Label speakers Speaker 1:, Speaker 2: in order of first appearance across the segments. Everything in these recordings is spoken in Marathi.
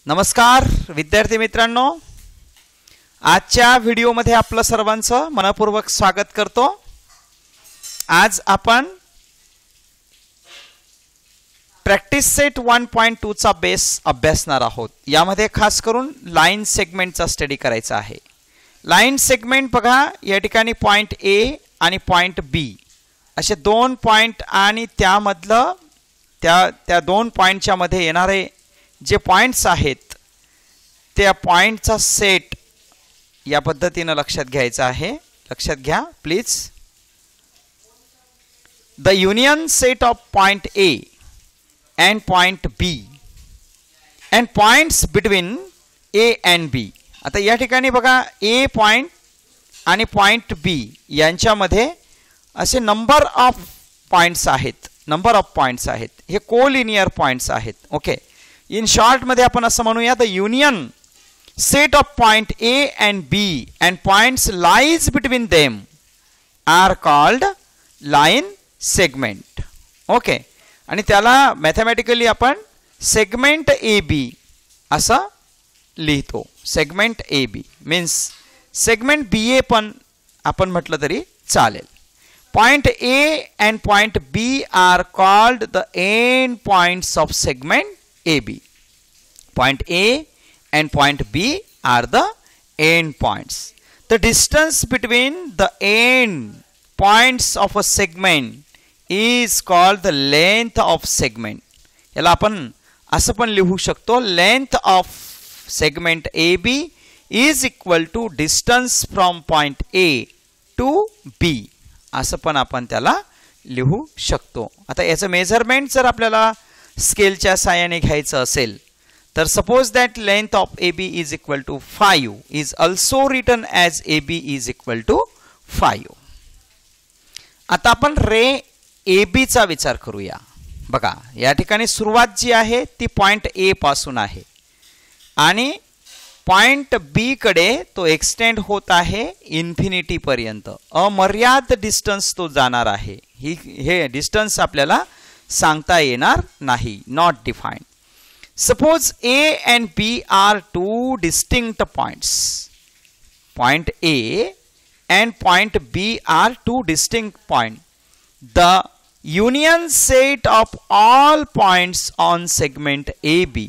Speaker 1: नमस्कार विद्यार्थी मित्रांनो, आजच्या व्हिडिओमध्ये आपलं सर्वांचं मनपूर्वक स्वागत करतो। आज आपण प्रॅक्टिस सेट 1.2 चा बेस अभ्यासणार आहोत। यामध्ये खास करून लाइन सेगमेंटचा स्टडी करायचा आहे। लाइन सेगमेंट बघा, या ठिकाणी पॉइंट ए आणि पॉइंट बी असे दोन पॉइंट आणि त्यामधलं त्या दोन पॉइंटच्या मध्ये येणारे जे पॉइंट्स आहेत त्या पॉइंटचा सेट या पद्धतीने लक्षात घ्यायचा आहे। लक्षात घ्या please. The union set of point A and point B and points between A and B। आता या ठिकाणी बघा, A पॉइंट आणि पॉइंट B यांच्यामध्ये असे नंबर ऑफ पॉइंट्स आहेत। हे कोलिनियर पॉइंट्स आहेत। ओके, इन शॉर्ट मध्ये आपण असं म्हणूया, the union set of point A and B and points lies between them are called line segment। Okay, आणि त्याला मॅथमॅटिकली आपण सेगमेंट ए बी असं लिहितो। Segment A B means segment B A पण आपण म्हटलं तरी चालेल। Point A and point B are called the end points of segment A B. Point A and point B are the end points. The distance between the end points of a segment is called the length of segment। याला आपण असं पण लिहू शकतो, length of segment AB is equal to distance from point A to B असं पण आपण त्याला लिहू शकतो। आता याचं मेजरमेंट जर आपल्याला स्केलच्या साहाय्याने घ्यायचं असेल तर suppose that length of AB is equal to 5 is also written as AB is equal to 5। आता आपण रे ए बी चा विचार करूया। बघा, या ठिकाणी सुरुवात जी आहे ती पॉइंट ए पासून आहे आणि पॉइंट बी कडे तो एक्सटेंड होत आहे इन्फिनिटी पर्यंत। अमर्याद डिस्टन्स तो जाणार आहे। हे डिस्टन्स आपल्याला सांगता येणार नाही, not defined. Suppose A and B are two distinct points. Point A and point B are two distinct point. The union set of all points on segment AB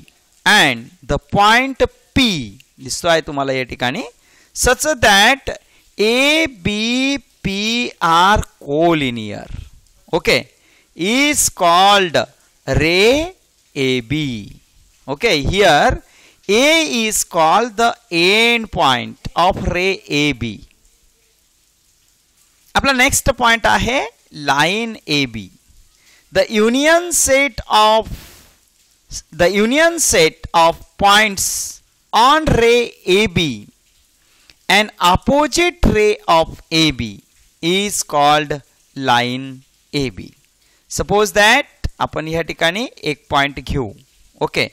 Speaker 1: and the point P दिसतो आहे तुम्हाला या ठिकाणी, such that A, B, P are collinear, okay, is called ray AB। Okay, here A is called the end point of ray AB। आपला नेक्स्ट पॉइंट आहे line AB। The union set of points on ray AB and opposite ray of AB is called line AB। Suppose that आपण ह्या ठिकाणी एक पॉइंट घेऊ। ओके,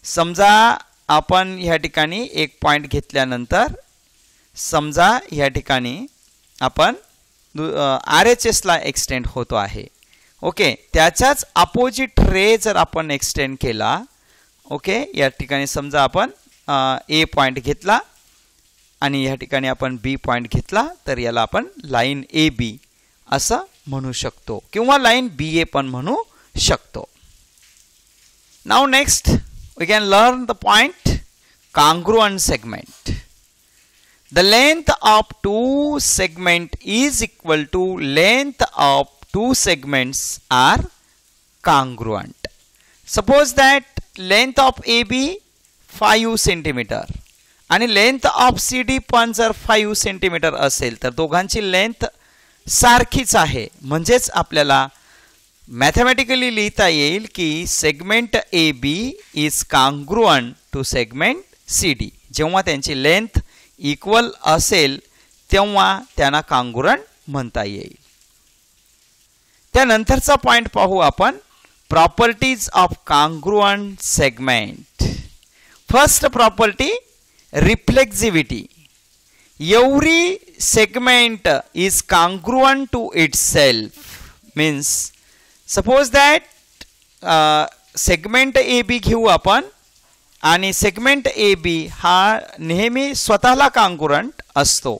Speaker 1: समजा आपण ह्या ठिकाणी एक पॉइंट घेतल्यानंतर समजा ह्या ठिकाणी आपण RHS ला एक्सटेंड होतो आहे। ओके, त्याच्याच अपोजिट रे जर आपण एक्सटेंड केला, ओके, या ठिकाणी समजा आपण ए पॉइंट घेतला आणि या ठिकाणी आपण बी पॉइंट घेतला तर याला आपण लाइन ए बी असं म्हणू शकतो किंवा लाइन बी ए पण म्हणू शकतो। Now next we can learn the point congruent segment. The length of two segments is equal to length of two segments are congruent। Suppose that length of AB 5 centimeter आणि length of CD पण जर 5 centimeter असेल तर दोघांची लेंथ सारखीच आहे। म्हणजेच आपल्याला मॅथमॅटिकली लिहिता येईल की segment AB is congruent to segment CD। जेव्हा त्यांची लेंथ इक्वल असेल तेव्हा त्यांना कॉन्ग्रुएंट म्हणता येईल। त्यानंतरचा पॉइंट पाहू आपण, properties of congruent segment. First property, reflexivity. Every segment is congruent to itself. Means suppose that segment A B घेऊ आपण आणि सेगमेंट ए बी हा नेहमी स्वतःला काँग्रुअंट असतो,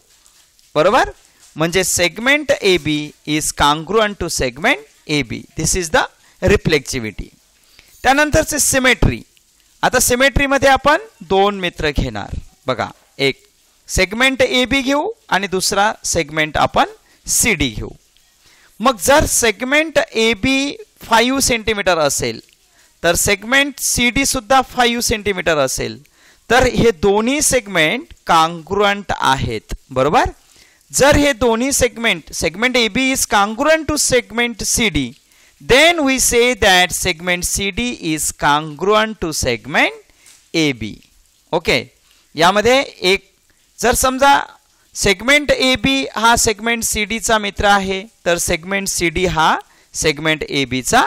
Speaker 1: बरोबर. म्हणजे segment A B is congruent to segment A B. This is the reflexivity. त्यानंतरचे सिमेट्री. आता सिमेट्रीमध्ये आपण दोन मित्र घेणार. बघा, एक सेगमेंट ए बी घेऊ आणि दुसरा सेगमेंट आपण सी डी घेऊ. मग जर सेगमेंट ए बी 5 सेंटीमीटर असेल तर सेगमेंट सी डी सुद्धा 5 सेंटीमीटर असेल तर हे दोन्ही सेगमेंट काँग्रुअंट आहेत, बरोबर. जर हे दोन्ही segment A B is congruent to segment C D, then we say that segment CD is congruent to segment AB. Okay, यामध्ये एक जर समजा सेगमेंट ए बी हा सेगमेंट सी डीचा मित्र आहे तर सेगमेंट सी डी हा सेगमेंट ए बीचा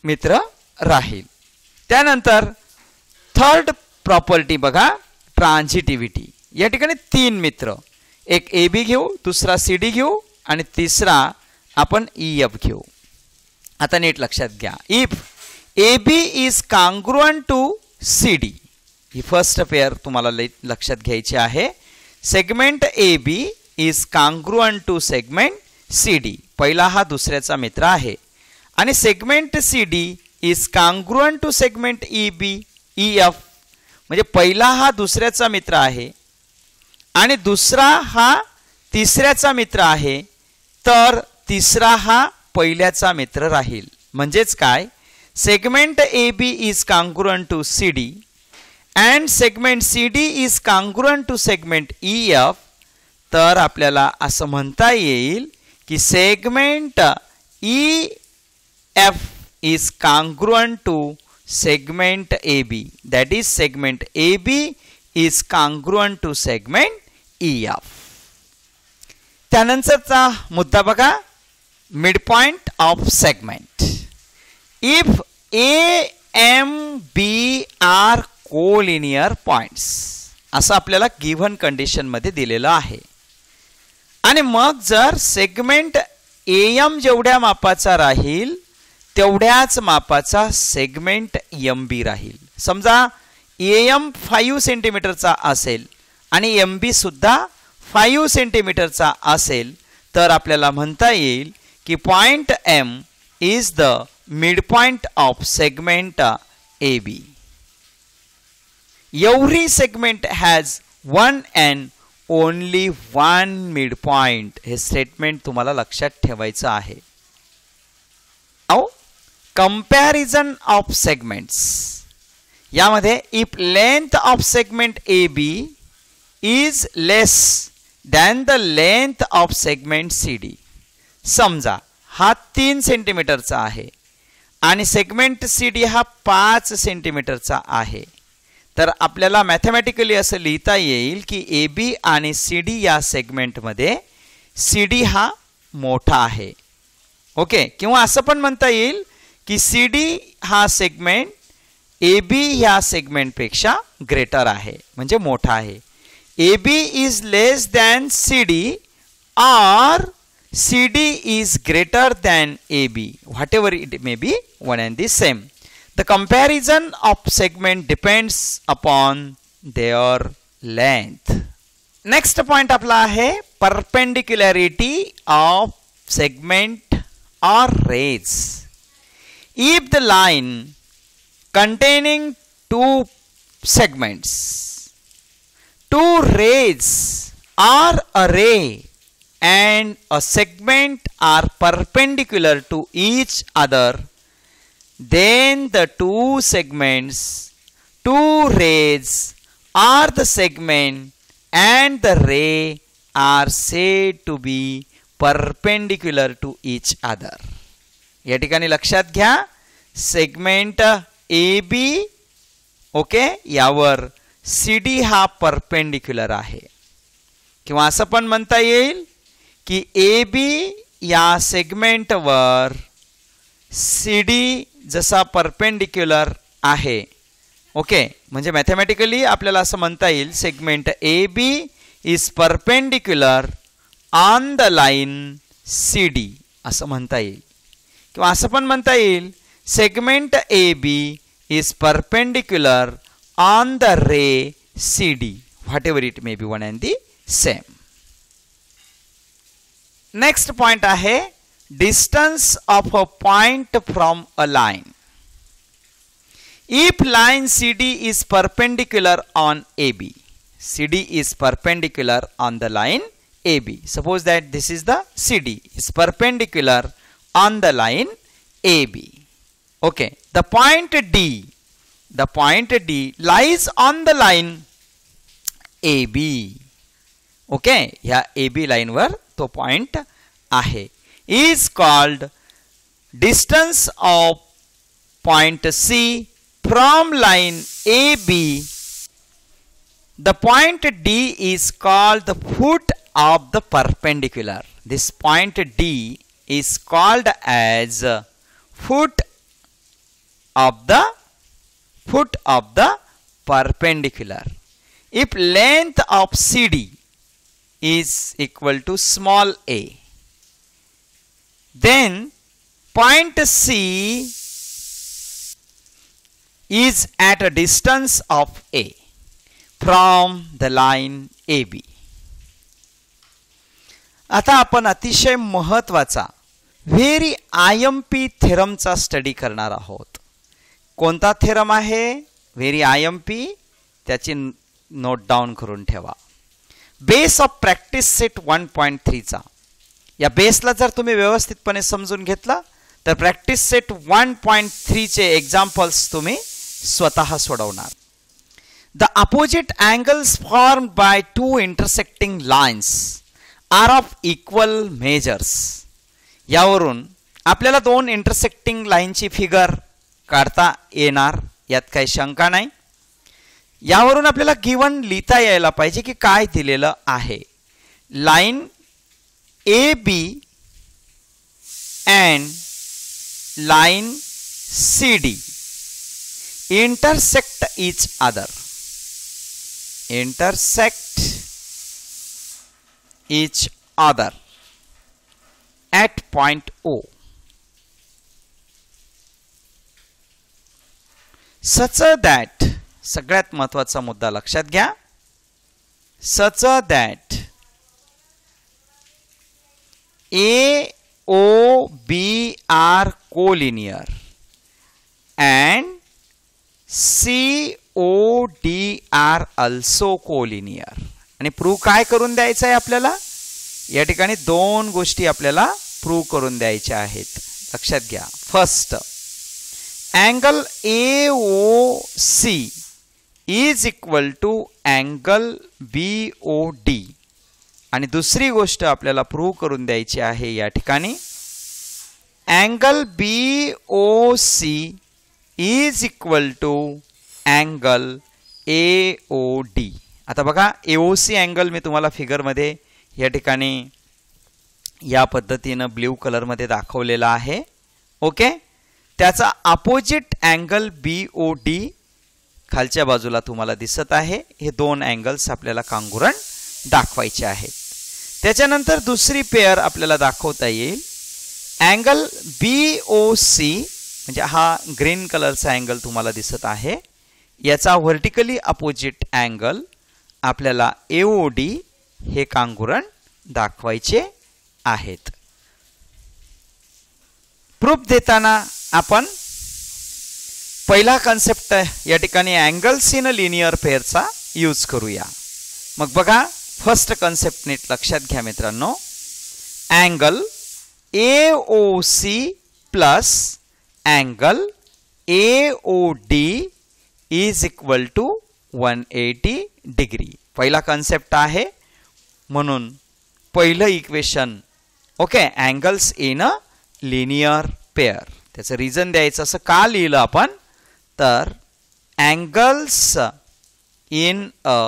Speaker 1: मित्र राहील. त्यानंतर थर्ड प्रॉपर्टी बघा, ट्रान्झिटिव्हिटी. या ठिकाणी तीन मित्र, एक ए बी घेऊ, दुसरा सी डी घेऊ आणि तिसरा आपण ई एफ घेऊ. आता नीट लक्षात घ्या. If A B is congruent to C D, ही फर्स्ट पेअर तुम्हाला लक्षात घ्यायची आहे. Segment A B is congruent to segment C D, पहिला हा दुसऱ्याचा मित्र आहे. आणि segment C D is congruent to segment E B E F, म्हणजे पहिला हा दुसऱ्याचा मित्र आहे आणि दुसरा हा तिसऱ्याचा मित्र आहे, तर तिसरा हा पहिल्याचा मित्र राहील. म्हणजेच काय, segment A B is congruent to C D and segment C D is congruent to segment E F. तर आपल्याला असं म्हणता येईल की segment E F is congruent to segment A B, that is segment A B is congruent to segment E F. त्यानंतरचा मुद्दा बघा, midpoint of segment. If A, M, B are collinear points, असं आपल्याला गिव्हन कंडिशन मध्ये दिलेलं आहे. आणि मग जर सेगमेंट AM जेवढ्या मापाचा राहील तेवढ्याच मापाचा सेगमेंट MB राहील. समजा AM 5 सेंटीमीटरचा असेल आणि MB सुद्धा 5 सेंटीमीटरचा असेल तर आपल्याला म्हणता येईल की point M is the midpoint of segment AB. Every segment has one and only one midpoint. हे स्टेटमेंट तुम्हाला लक्षात ठेवायचं आहे. Now, comparison of segments. यामध्ये if length of segment AB is less than the length of segment CD. समजा हा 3 सेंटीमीटरचा आहे आणि सेगमेंट सी डी हा 5 सेंटीमीटरचा आहे, तर आपल्याला मॅथमॅटिकली असं लिहिता येईल की ए बी आणि सी डी या सेगमेंटमध्ये सी डी हा मोठा आहे. ओके, किंवा असं पण म्हणता येईल की सी डी हा सेगमेंट ए बी ह्या सेगमेंटपेक्षा ग्रेटर आहे, म्हणजे मोठा आहे. A B is less than C D or CD is greater than AB, whatever it may be, one and the same. The comparison of segment depends upon their length. Next point आपला आहे perpendicularity of segment or rays. If the line containing two segments, two rays or a ray and a segment are perpendicular to each other, then the two segments, two rays are the segment and the ray are said to be perpendicular to each other. या ठिकाणी लक्षात घ्या, सेगमेंट ए बी ओके यावर सी डी हा परपेंडिक्युलर आहे. किंवा असं पण म्हणता येईल की ए बी या सेगमेंटवर सी डी जसा परपेंडिक्युलर आहे. ओके, म्हणजे मॅथमॅटिकली आपल्याला असं म्हणता येईल segment A B is perpendicular on the line C D असं म्हणता येईल. किंवा असं पण म्हणता येईल segment A B is perpendicular on the ray CD, whatever it may be, one and the same. Next point आहे distance of a point from a line. If line CD is perpendicular on AB, CD is perpendicular on the line AB. Suppose that this is the CD is perpendicular on the line AB. Okay, the point D lies on the line AB. Okay, ह्या AB line वर तो point आहे, is called distance of point C from line AB. The point D is called the foot of the perpendicular. This point D is called as foot of the perpendicular. If length of CD is equal to small a, then point C is at a distance of a from the line AB. आता आपण अतिशय महत्त्वाचा व्हेरी IMP थेरमचा स्टडी करणार आहोत. कोणता थेरम आहे? Very IMP. त्याची नोट डाऊन करून ठेवा. बेस ऑफ प्रॅक्टिस सेट 1.3 चा. या बेसला जर तुम्ही व्यवस्थितपणे समजून घेतला तर प्रॅक्टिस सेट 1.3 चे एक्झाम्पल्स तुम्ही स्वतः सोडवणार. The opposite angles formed by two intersecting lines are of equal measures. यावरून आपल्याला दोन इंटरसेक्टिंग लाईनची फिगर काढता येणार, यात काही शंका नाही. यावरून आपल्याला गिवन लिहिता यायला पाहिजे की काय दिलेलं आहे. Line AB and line CD intersect each other. Intersect each other at point O. Such that, सगळ्यात महत्त्वाचा मुद्दा लक्षात घ्या, such that AOB are collinear and COD are also collinear. आणि प्रूव्ह काय करून द्यायचं आहे आपल्याला? या ठिकाणी दोन गोष्टी आपल्याला प्रूव्ह करून द्यायच्या आहेत. लक्षात घ्या. First, angle AOC is equal to angle BOD. आणि दुसरी गोष्ट आपल्याला प्रूव्ह करून द्यायची आहे या ठिकाणी, angle BOC is equal to angle AOD. आता बघा, AOC अँगल मी तुम्हाला फिगरमध्ये या ठिकाणी या पद्धतीनं ब्ल्यू कलरमध्ये दाखवलेला आहे. ओके, त्याचा अपोजिट अँगल BOD खालच्या बाजूला तुम्हाला दिसत आहे. हे दोन अँगल्स आपल्याला कांगुरण दाखवायचे आहेत. त्याच्यानंतर दुसरी पेअर आपल्याला दाखवता येईल, अँगल BOC म्हणजे हा ग्रीन कलरचा अँगल तुम्हाला दिसत आहे, याचा व्हर्टिकली अपोजिट अँगल आपल्याला AOD हे कांगुरण दाखवायचे आहेत. प्रूफ देताना आपण पहिला कन्सेप्ट या ठिकाणी अँगल्स इन अ लिनियर पेअरचा यूज करूया. मग बघा, फर्स्ट कन्सेप्ट नीट लक्षात घ्या मित्रांनो. Angle AOC plus angle AOD is equal to 180 degree. पहिला कन्सेप्ट आहे म्हणून पहिलं equation. Okay, angles in a linear pair. त्याचं रिझन द्यायचं. असं का लिहिलं आपण तर angles in a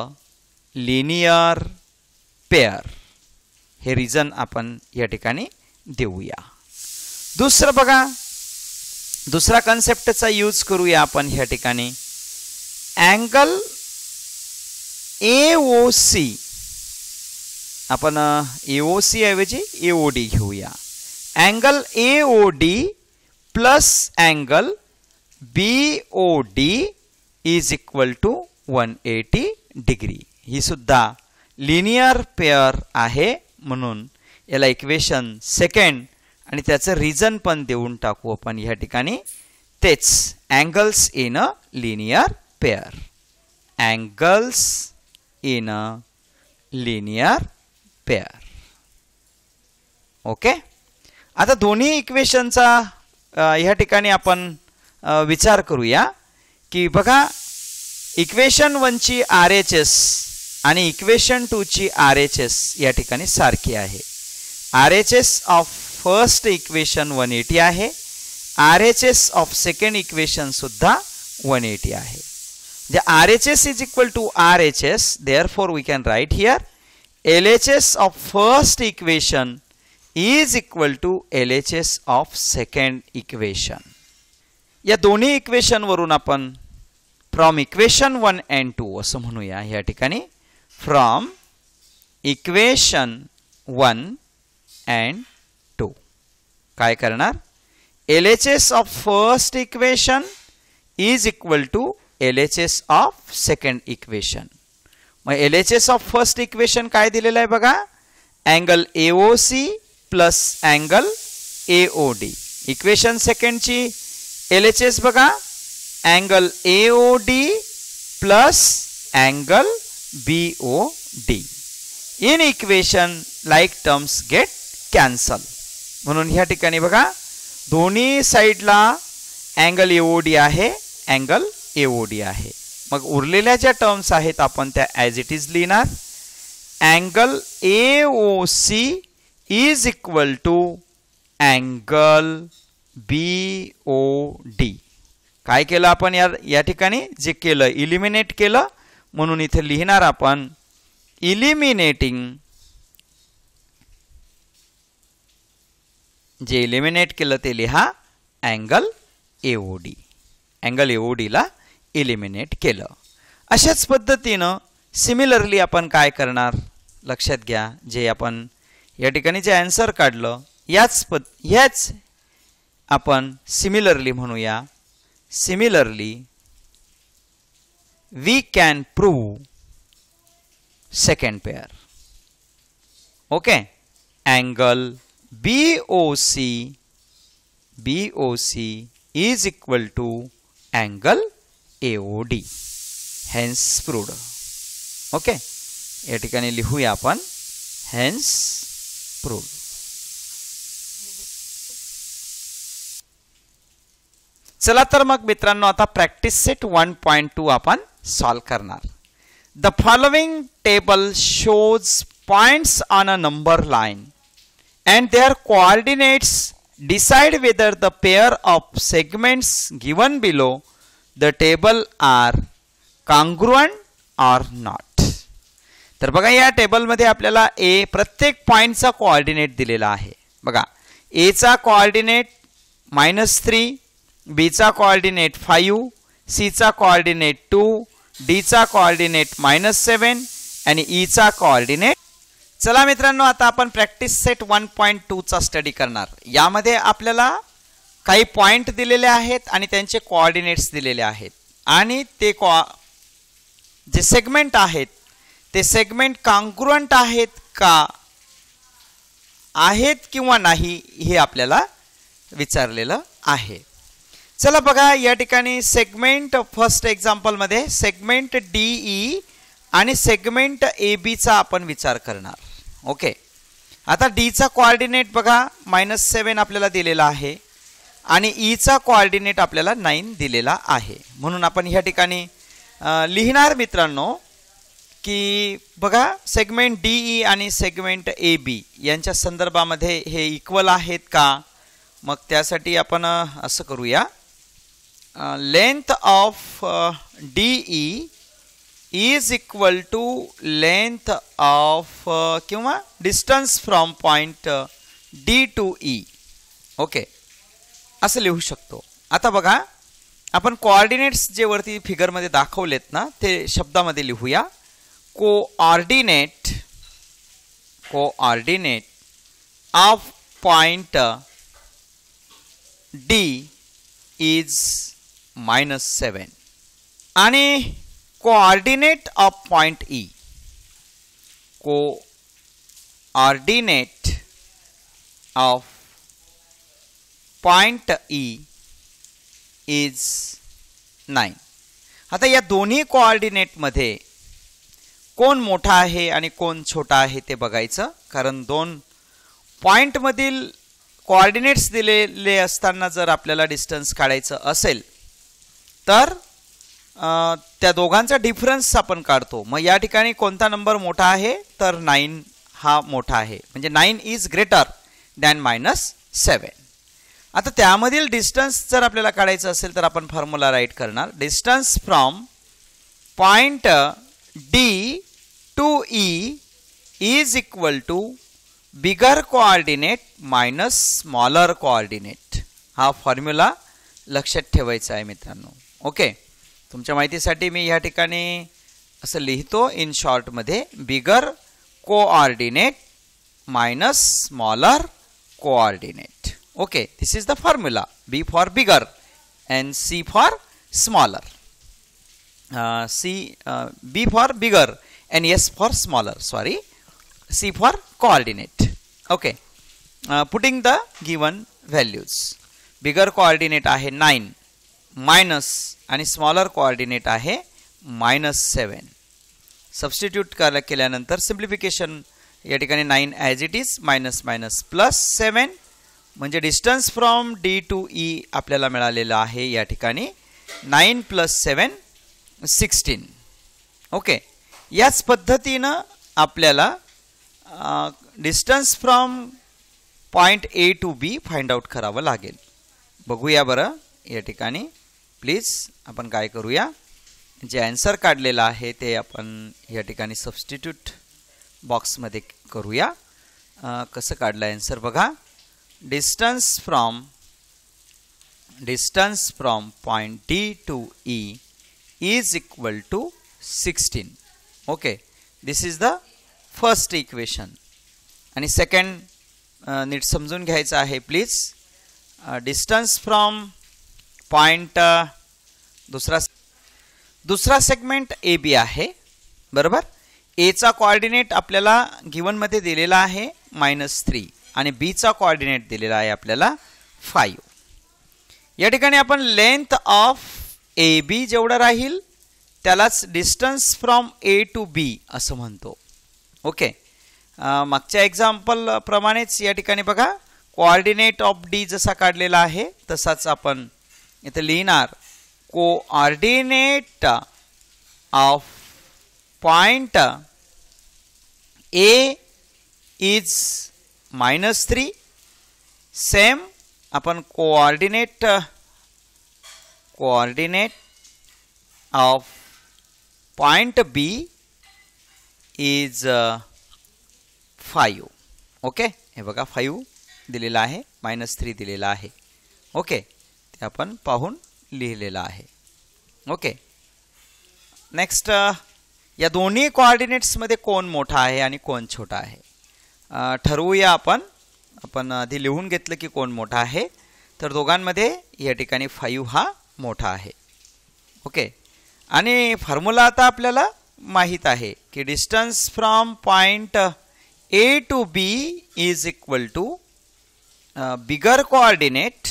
Speaker 1: linear pair हे रिझन आपण या ठिकाणी देऊया. दुसरं बघा, दुसरा कन्सेप्टचा यूज करूया आपण या ठिकाणी. अँगल AOC आपण AOC ऐवजी AOD घेऊया. Angle AOD plus angle BOD is equal to 180 degree. ही सुद्धा लिनियर पेअर आहे, म्हणून याला इक्वेशन सेकंड आणि त्याचं रिझन पण देऊन टाकू आपण या ठिकाणी. तेच angles in a linear pair. Angles in a linear pair. Okay. आता दोन्ही इक्वेशनचा या ठिकाणी आपण विचार करूया की बघा, इक्वेशन 1 ची RHS आणि इक्वेशन 2 ची RHS या ठिकाणी सारखी आहे. RHS ऑफ फर्स्ट इक्वेशन 180 आहे, RHS ऑफ सेकंड इक्वेशन सुद्धा 180 आहे. म्हणजे RHS is equal to RHS, therefore we can write here LHS of first equation is equal to LHS of second equation. या दोन्ही इक्वेशन वरून आपण फ्रॉम इक्वेशन 1 and 2 असं म्हणूया या ठिकाणी. फ्रॉम इक्वेशन 1 and 2 काय करणार? LHS of first equation is equal to LHS of second equation. मग LHS ऑफ फर्स्ट इक्वेशन काय दिलेलं आहे बघा, angle AOC plus angle AOD. Equation सेकंडची LHS बघा, angle AOD plus angle BOD. In equation like terms get cancel. म्हणून ह्या ठिकाणी बघा, दोन्ही साईडला अँगल AOD आहे, अँगल AOD आहे. मग उरलेल्या ज्या टर्म्स आहेत आपण त्या ॲज इट इज लिहिणार. Angle AOC is equal to angle BOD. काय केलं आपण या ठिकाणी? जे केलं इलिमिनेट केलं, म्हणून इथे लिहिणार आपण इलिमिनेटिंग. जे इलिमिनेट केलं ते लिहा अँगल AOD. अँगल AOD ला इलिमिनेट केलं. अशाच पद्धतीनं सिमिलरली आपण काय करणार लक्षात घ्या. जे आपण या ठिकाणी जे आन्सर काढलं ह्याच आपण सिमिलरली म्हणूया. Similarly we can prove second pair. Okay. अँगल BOC is equal to angle AOD. Hence proved. Okay. या ठिकाणी लिहूया आपण hence proved. चला तर मग मित्रांनो, आता प्रॅक्टिस सेट 1.2 आपण सॉल्व करणार. The following table shows points on a number line and their coordinates decide whether the pair of segments given below the table are congruent or not. तर बघा, या टेबल मध्ये आपल्याला प्रत्येक पॉइंटचा कोऑर्डिनेट दिलेला आहे. बघा, A चा कोऑर्डिनेट -3, B चा कोऑर्डिनेट 5, C चा कोऑर्डिनेट 2, D चा कोऑर्डिनेट -7 आणि E चा कोऑर्डिनेट. चला मित्रांनो, आता आपण प्रॅक्टिस सेट 1.2 चा स्टडी करणार. यामध्ये आपल्याला काही पॉइंट दिलेले आहेत आणि त्यांचे कोऑर्डिनेट्स दिलेले आहेत आणि ते जे सेगमेंट आहेत ते सेगमेंट कॉन्ग्रुएंट आहेत का आहेत किंवा नाही हे आपल्याला विचारलेलं आहे. चला बघा, या ठिकाणी सेगमेंट फर्स्ट एक्झाम्पल मध्ये सेगमेंट DE आणि सेगमेंट AB चा आपण विचार करणार. ओके. आता D चा कोऑर्डिनेट बघा -7 आपल्याला दिलेला आहे आणि E चा कोऑर्डिनेट आपल्याला 9 दिलेला आहे. म्हणून आपण ह्या ठिकाणी लिहिणार मित्रांनो की बघा, सेगमेंट DE आणि सेगमेंट AB यांच्या संदर्भामध्ये हे इक्वल आहेत का. मग त्यासाठी आपण असं करूया, length of DE is equal to length of किंवा distance from point D to E. Okay, असं लिहू शकतो. आता बघा, आपण कोऑर्डिनेट्स जे वरती फिगर मध्ये दाखवलेत ना ते शब्दामध्ये लिहूया. Coordinate of point D is -7 आणि coordinate of point E, coordinate of point E is 9. आता या दोन्ही कोऑर्डिनेटमध्ये कोण मोठा आहे आणि कोण छोटा आहे ते बघायचं, कारण दोन पॉइंटमधील कोऑर्डिनेट्स दिलेले असताना जर आपल्याला डिस्टन्स काढायचं असेल तर त्या दोघांचा डिफरन्स आपण काढतो. मग या ठिकाणी कोणता नंबर मोठा आहे तर 9 हा मोठा आहे, म्हणजे 9 इज ग्रेटर दॅन -7. आता त्यामधील डिस्टन्स जर आपल्याला काढायचं असेल तर आपण फॉर्म्युला राईट करणार. Distance from point D to E is equal to bigger coordinate minus smaller coordinate. हा फॉर्म्युला लक्षात ठेवायचा आहे मित्रांनो. ओके, तुमच्या माहितीसाठी मी या ठिकाणी असं लिहितो इन शॉर्ट मध्ये, bigger coordinate minus smaller coordinate. Okay, this is the formula. B for bigger and C for smaller. B for bigger and S for smaller, sorry, C for coordinate. Okay, putting the given values. Bigger coordinate आहे 9 मायनस आणि स्मॉलर कोऑर्डिनेट आहे -7. सबस्टिट्यूट केल्यानंतर सिम्प्लिफिकेशन या ठिकाणी 9 ॲज इट इज -7 म्हणजे distance from D to E आपल्याला मिळालेला आहे या ठिकाणी 9 + 7 16. ओके, याच पद्धतीनं आपल्याला distance from point A to B find out करावं लागेल. बघूया बरं या ठिकाणी प्लीज आपण काय करूया, जे आन्सर काढलेलं आहे ते आपण या ठिकाणी सबस्टिट्यूट बॉक्समध्ये करूया. कसं काढलं आन्सर बघा. Distance from point D to E is equal to 16. Okay, this is the first equation. आणि सेकंड नीट समजून घ्यायचं आहे प्लीज. डिस्टन्स फ्रॉम पॉइंट दुसरा सेगमेंट AB आहे बरोबर. A चा कोऑर्डिनेट आपल्याला गिवन मध्ये दिलेला आहे -3 आणि B चा कोऑर्डिनेट दिलेला आहे आपल्याला 5. या ठिकाणी आपण लेंथ ऑफ AB जेवढं राहील त्यालाच distance from A to B असं म्हणतो. ओके, मागच्या एक्झाम्पल प्रमाणेच या ठिकाणी बघा कोऑर्डिनेट ऑफ D जसा काढलेला आहे तसाच आपण इथे लिहिणार. Coordinate of point A is -3. Same आपण coordinate of point B is 5. Okay, हे बघा 5 दिलेला आहे, -3 दिलेला आहे. ओके, ते आपण पाहून लिहिलेलं आहे. ओके, नेक्स्ट या दोन्ही कोऑर्डिनेट्समध्ये कोण मोठा आहे आणि कोण छोटा आहे ठरवूया आपण आधी लिहून घेतलं की कोण मोठा आहे, तर दोघांमध्ये या ठिकाणी 5 हा मोठा आहे. ओके, आणि फॉर्म्युला आता आपल्याला माहित आहे की distance from point A to B is equal to bigger coordinate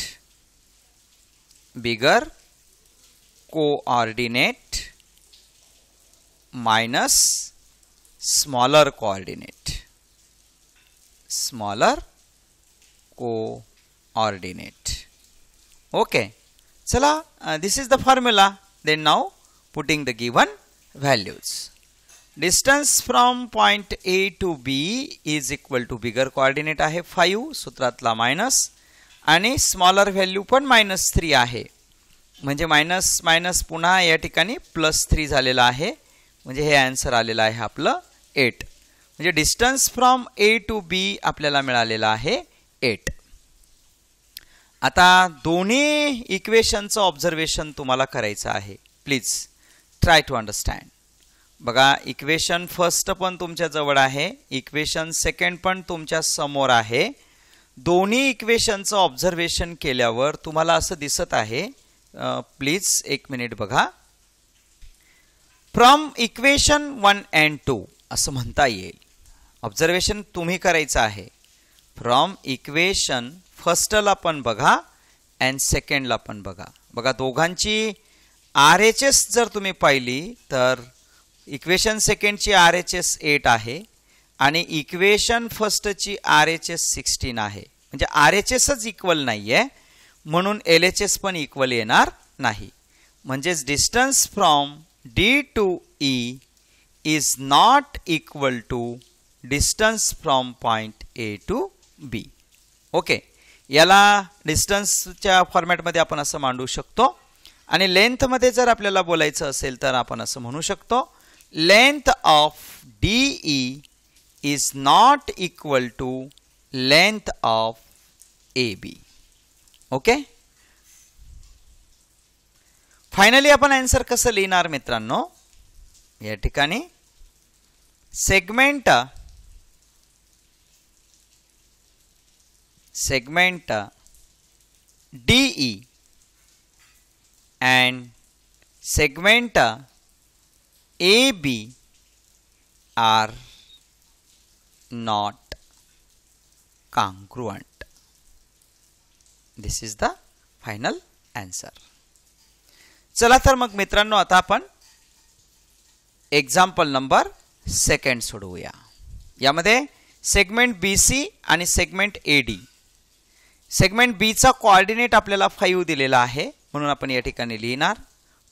Speaker 1: minus smaller coordinate. Okay, चला, this is the formula. Then now putting the given values. Distance from point A to B is equal to bigger coordinate आहे 5 सूत्रातला मायनस आणि स्मॉलर व्हॅल्यू पण -3 आहे, म्हणजे मायनस पुन्हा या ठिकाणी +3 झालेला आहे, म्हणजे हे आन्सर आलेलं आहे आपलं 8. म्हणजे distance from A to B आपल्याला मिळालेला आहे 8. आता दोन्ही इक्वेशनचं ऑब्झर्वेशन तुम्हाला करायचं आहे. Please try to understand. बघा, इक्वेशन फर्स्ट पण तुमच्या जवळ आहे, इक्वेशन सेकंड पण तुमच्या समोर आहे. दोन्ही इक्वेशनचं ऑब्झर्वेशन केल्यावर तुम्हाला असं दिसत आहे प्लीज एक मिनिट बघा. फ्रॉम इक्वेशन 1 and 2 असं म्हणता येईल. ऑब्झर्वेशन तुम्ही करायचं आहे. फ्रॉम इक्वेशन फर्स्टला पण बघा अँड सेकंडला पण बघा. बघा दोघांची RHS जर तुम्ही पाहिली तर इक्वेशन सेकंडची RHS 8 आहे आणि इक्वेशन फर्स्टची RHS 16 आहे. म्हणजे RHSच इक्वल नाही आहे म्हणून LHS पण इक्वल येणार नाही. म्हणजेच distance from D to E is not equal to distance from point A to B. Okay, याला डिस्टन्सच्या फॉर्मॅटमध्ये आपण असं मांडू शकतो. आणि लेंथमध्ये जर आपल्याला बोलायचं असेल तर आपण असं म्हणू शकतो length of DE is not equal to length of AB. Okay, finally आपण आन्सर कसं लिहिणार मित्रांनो. या ठिकाणी segment DE and segment AB are not congruent. This is the final answer. चला तर मग मित्रांनो आता आपण एक्झाम्पल नंबर 2 सोडवूया. यामध्ये सेगमेंट BC आणि सेगमेंट AD. सेगमेंट B चा कोऑर्डिनेट आपल्याला 5 दिलेला आहे म्हणून आपण या ठिकाणी लिहिणार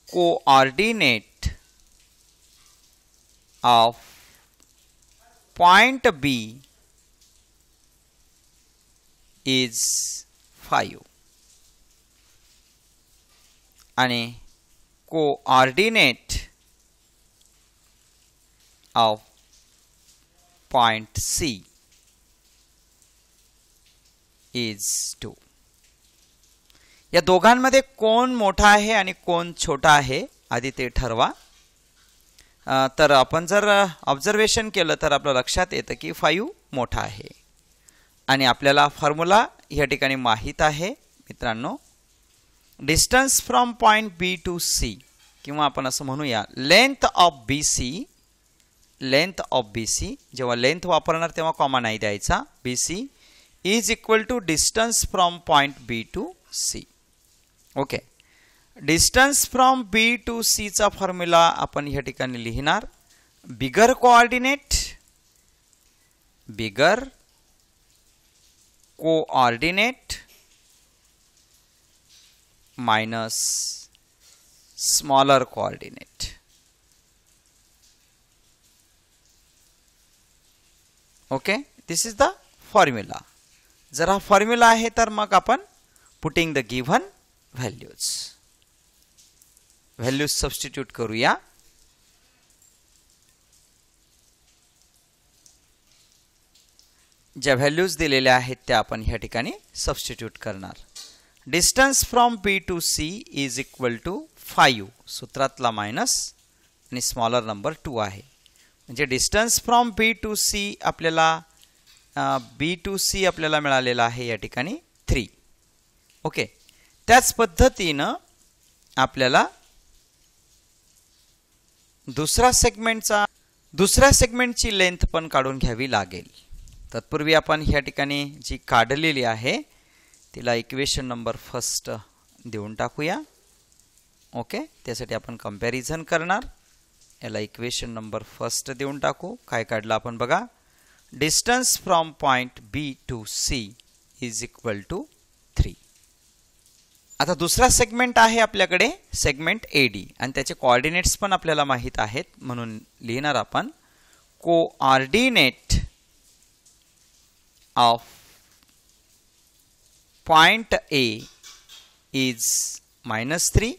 Speaker 1: coordinate of point B is 5 आणि coordinate of point C is 2. या दोघांमध्ये कोण मोठा आहे आणि कोण छोटा आहे आधी ते ठरवा. तर आपण जर ऑब्झर्वेशन केलं तर आपल्या लक्षात येतं की 5 मोठा आहे आणि आपल्याला फॉर्म्युला या ठिकाणी माहित आहे मित्रांनो. Distance from point B to C किंवा आपण असं म्हणूया लेंथ ऑफ BC. जेव्हा लेंथ वापरणार तेव्हा कॉमा नाही द्यायचा. BC is equal to distance from point B to C. Okay, distance from B to C चा फॉर्म्युला आपण या ठिकाणी लिहिणार bigger coordinate minus smaller coordinate. Okay, this is the formula. जर हा फॉर्म्युला आहे तर मग आपण putting the given values substitute करूया. ज्या व्हॅल्यूज दिलेल्या आहेत त्या आपण ह्या ठिकाणी सबस्टिट्यूट करणार. Distance from B to C is equal to 5 सूत्रातला मायनस आणि स्मॉलर नंबर 2 आहे. म्हणजे distance from B to C आपल्याला मिळालेला आहे या ठिकाणी 3. ओके, त्याच पद्धतीनं आपल्याला दुसऱ्या सेगमेंटची लेंथ पण काढून घ्यावी लागेल. तत्पूर्वी आपण ह्या ठिकाणी जी काढलेली आहे तिला इक्वेशन नंबर 1 देऊन टाकूया. ओके, त्यासाठी आपण कंपॅरिझन करणार. याला इक्वेशन नंबर 1 देऊन टाकू. काय काढलं आपण बघा. Distance from point B to C is equal to 3. आता दुसरा सेगमेंट आहे आपल्याकडे सेगमेंट AD आणि त्याचे कोऑर्डिनेट्स पण आपल्याला माहित आहेत म्हणून लिहिणार आपण coordinate of point A is -3.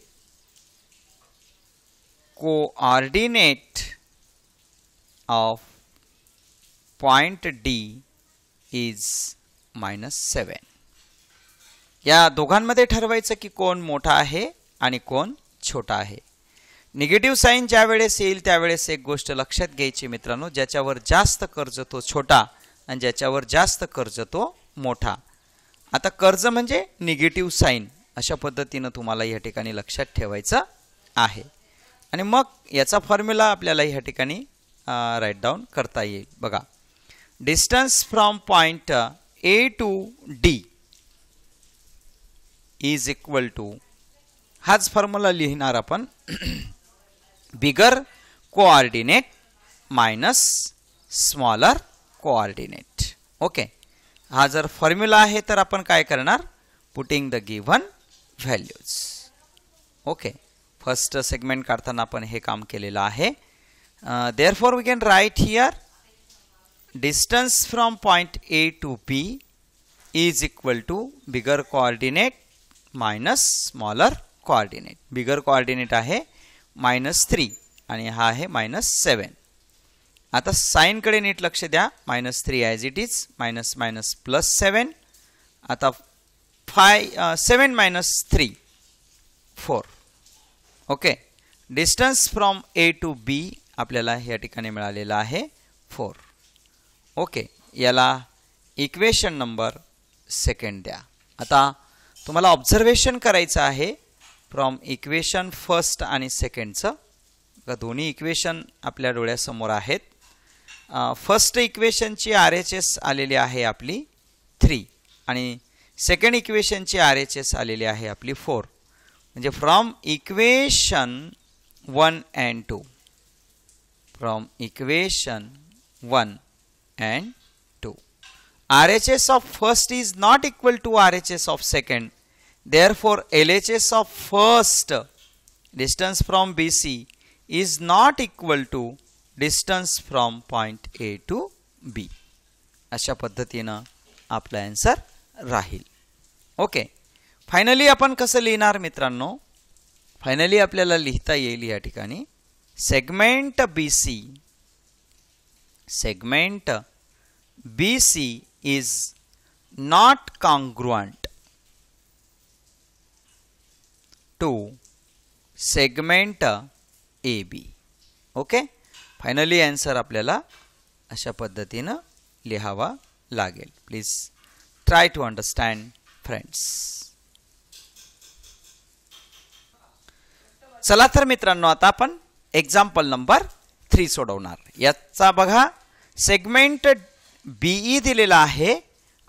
Speaker 1: Coordinate of point D is -7. या दोघांमध्ये ठरवायचं की कोण मोठा आहे आणि कोण छोटा आहे. निगेटिव्ह साइन ज्या वेळेस येईल त्यावेळेस एक गोष्ट लक्षात घ्यायची मित्रांनो, ज्याच्यावर जास्त कर्ज तो छोटा आणि ज्याच्यावर जास्त कर्ज तो मोठा. आता कर्ज म्हणजे निगेटिव्ह साइन अशा पद्धतीनं तुम्हाला या ठिकाणी लक्षात ठेवायचं आहे. आणि मग याचा फॉर्म्युला आपल्याला या ठिकाणी राईट डाऊन करता येईल. बघा, distance from point A to D is equal to, हाच फॉर्म्युला लिहिणार आपण, bigger coordinate minus smaller coordinate. Okay, हा जर फॉर्म्युला आहे तर आपण काय करणार, putting the given values. Okay, first segment काढताना आपण हे काम केलेलं आहे. Therefore we can write here distance from point A to B is equal to bigger coordinate minus smaller coordinate. Bigger coordinate आहे -3 आणि हा आहे -7. आता साईनकडे नीट लक्ष द्या. -3 as it is, minus minus +7. आता 7 - 3 4. Okay, distance from A to B आपल्याला या ठिकाणी मिळालेला आहे 4. ओके, याला इक्वेशन नंबर सेकंड द्या. आता तुम्हाला ऑब्झर्वेशन करायचं आहे फ्रॉम इक्वेशन फर्स्ट आणि सेकंडचं. दोन्ही इक्वेशन आपल्या डोळ्यासमोर आहेत. फर्स्ट इक्वेशनची RHS आलेली आहे आपली 3 आणि सेकंड इक्वेशनची RHS आलेली आहे आपली 4. म्हणजे from equation 1 and 2, from equation 1 and 2, RHS of first is not equal to RHS of second. Therefore, LHS of first, distance from BC, is not equal to distance from point A to B. अशा पद्धतीनं आपला आन्सर राहील. ओके, फायनली आपण कसं लिहिणार मित्रांनो, फायनली आपल्याला लिहिता येईल या ठिकाणी segment BC is not congruent to segment AB. Okay, finally answer आपल्याला अशा पद्धतीनं लिहावा लागेल. Please try to understand friends. चला तर मित्रांनो, आता आपण एक्झाम्पल नंबर 3 सोडवणार. याचा बघा, सेगमेंट BE दिलेला आहे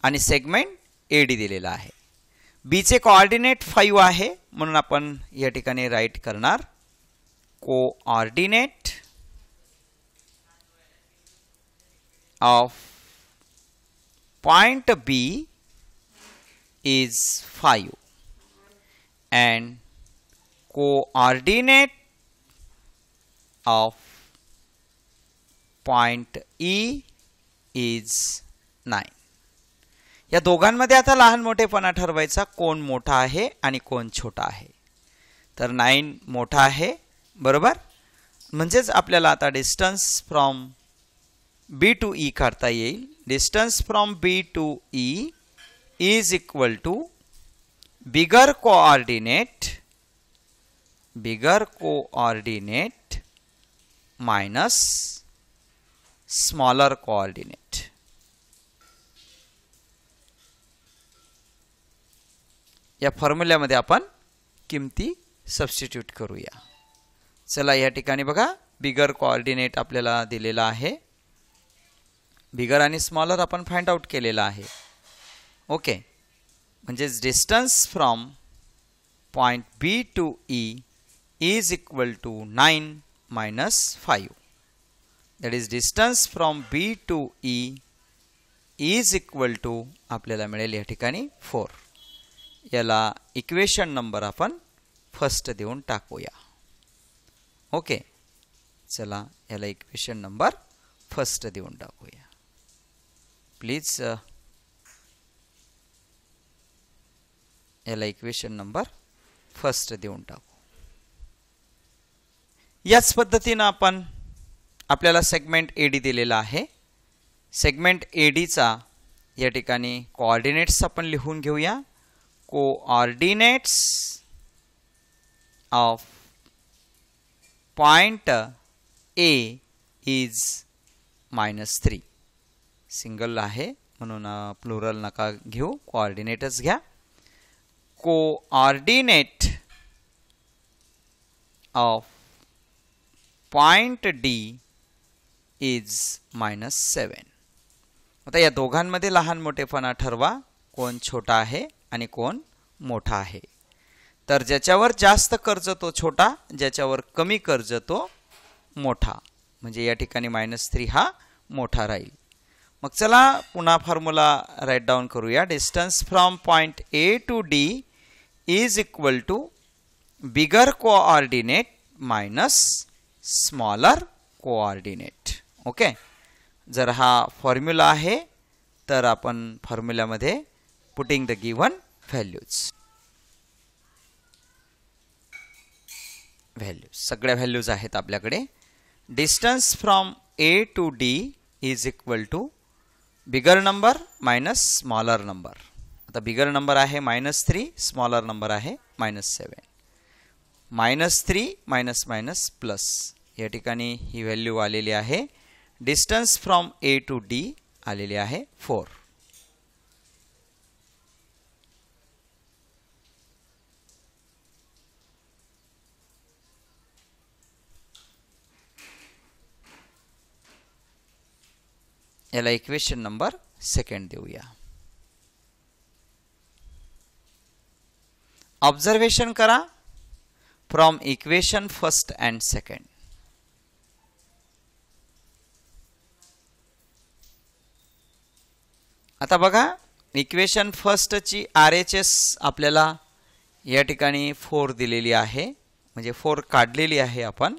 Speaker 1: आणि सेगमेंट AD दिलेला आहे. B चे कोऑर्डिनेट 5 आहे म्हणून आपण या ठिकाणी राईट करणार coordinate of point B is 5 and coordinate of point E is 9. या दोघांमध्ये आता लहान मोठेपणा ठरवायचा, कोण मोठा आहे आणि कोण छोटा आहे. तर 9 मोठा आहे, बरोबर. म्हणजेच आपल्याला आता distance from B to E काढता येईल. Distance from B to E is equal to bigger coordinate minus smaller coordinate. या फॉर्म्युल्यामध्ये आपण किमती सबस्टिट्यूट करूया. चला, या ठिकाणी बघा, बिगर कोऑर्डिनेट आपल्याला दिलेला आहे. बिगर आणि स्मॉलर आपण फाइंड आउट केलेला आहे. ओके, म्हणजे distance from point B to E is equal to 9 minus 5. That is distance from B to E is equal to आपल्याला मिळेल या ठिकाणी 4. याला इक्वेशन नंबर आपण फर्स्ट देऊन टाकूया. ओके, चला, याला इक्वेशन नंबर फर्स्ट देऊन टाकूया. प्लीज याला इक्वेशन नंबर फर्स्ट देऊन टाकू. याच पद्धतीनं आपण आपल्याला सेगमेंट AD दिलेला आहे. सेगमेंट AD चा या ठिकाणी कोऑर्डिनेट्स आपण लिहून घेऊया. Coordinates of point A is -3. Single आहे म्हणून प्लुरल नका घेऊ, कोऑर्डिनेटच घ्या. Coordinate of point D is -7. आता या दोघांमध्ये लहान मोठेपणा ठरवा, कोण छोटा आहे आणि कोण मोठा आहे. तर ज्याच्यावर जास्त कर्ज तो छोटा, ज्याच्यावर कमी कर्ज तो मोठा. म्हणजे या ठिकाणी -3 हा मोठा राहील. मग चला पुन्हा फॉर्म्युला राईट डाऊन करूया. Distance from point A to D is equal to bigger coordinate minus smaller coordinate. Okay. जर हा फॉर्म्युला आहे तर आपण फॉर्म्युल्यामध्ये पुटिंग द गिव्हन व्हॅल्यूज सगळ्या व्हॅल्यूज आहेत आपल्याकडे. Distance from A to D is equal to bigger number minus smaller number. आता बिगर नंबर आहे -3, स्मॉलर नंबर आहे -7. -3 मायनस मायनस प्लस, या ठिकाणी ही व्हॅल्यू आलेली आहे. Distance from A to D आलेली आहे 4. याला इक्वेशन नंबर 2 देऊया. ऑब्झर्वेशन करा फ्रॉम इक्वेशन 1 and 2. आता बघा, इक्वेशन 1 ची RHS आपल्याला या ठिकाणी 4 दिलेली आहे, म्हणजे 4 काढलेली आहे आपण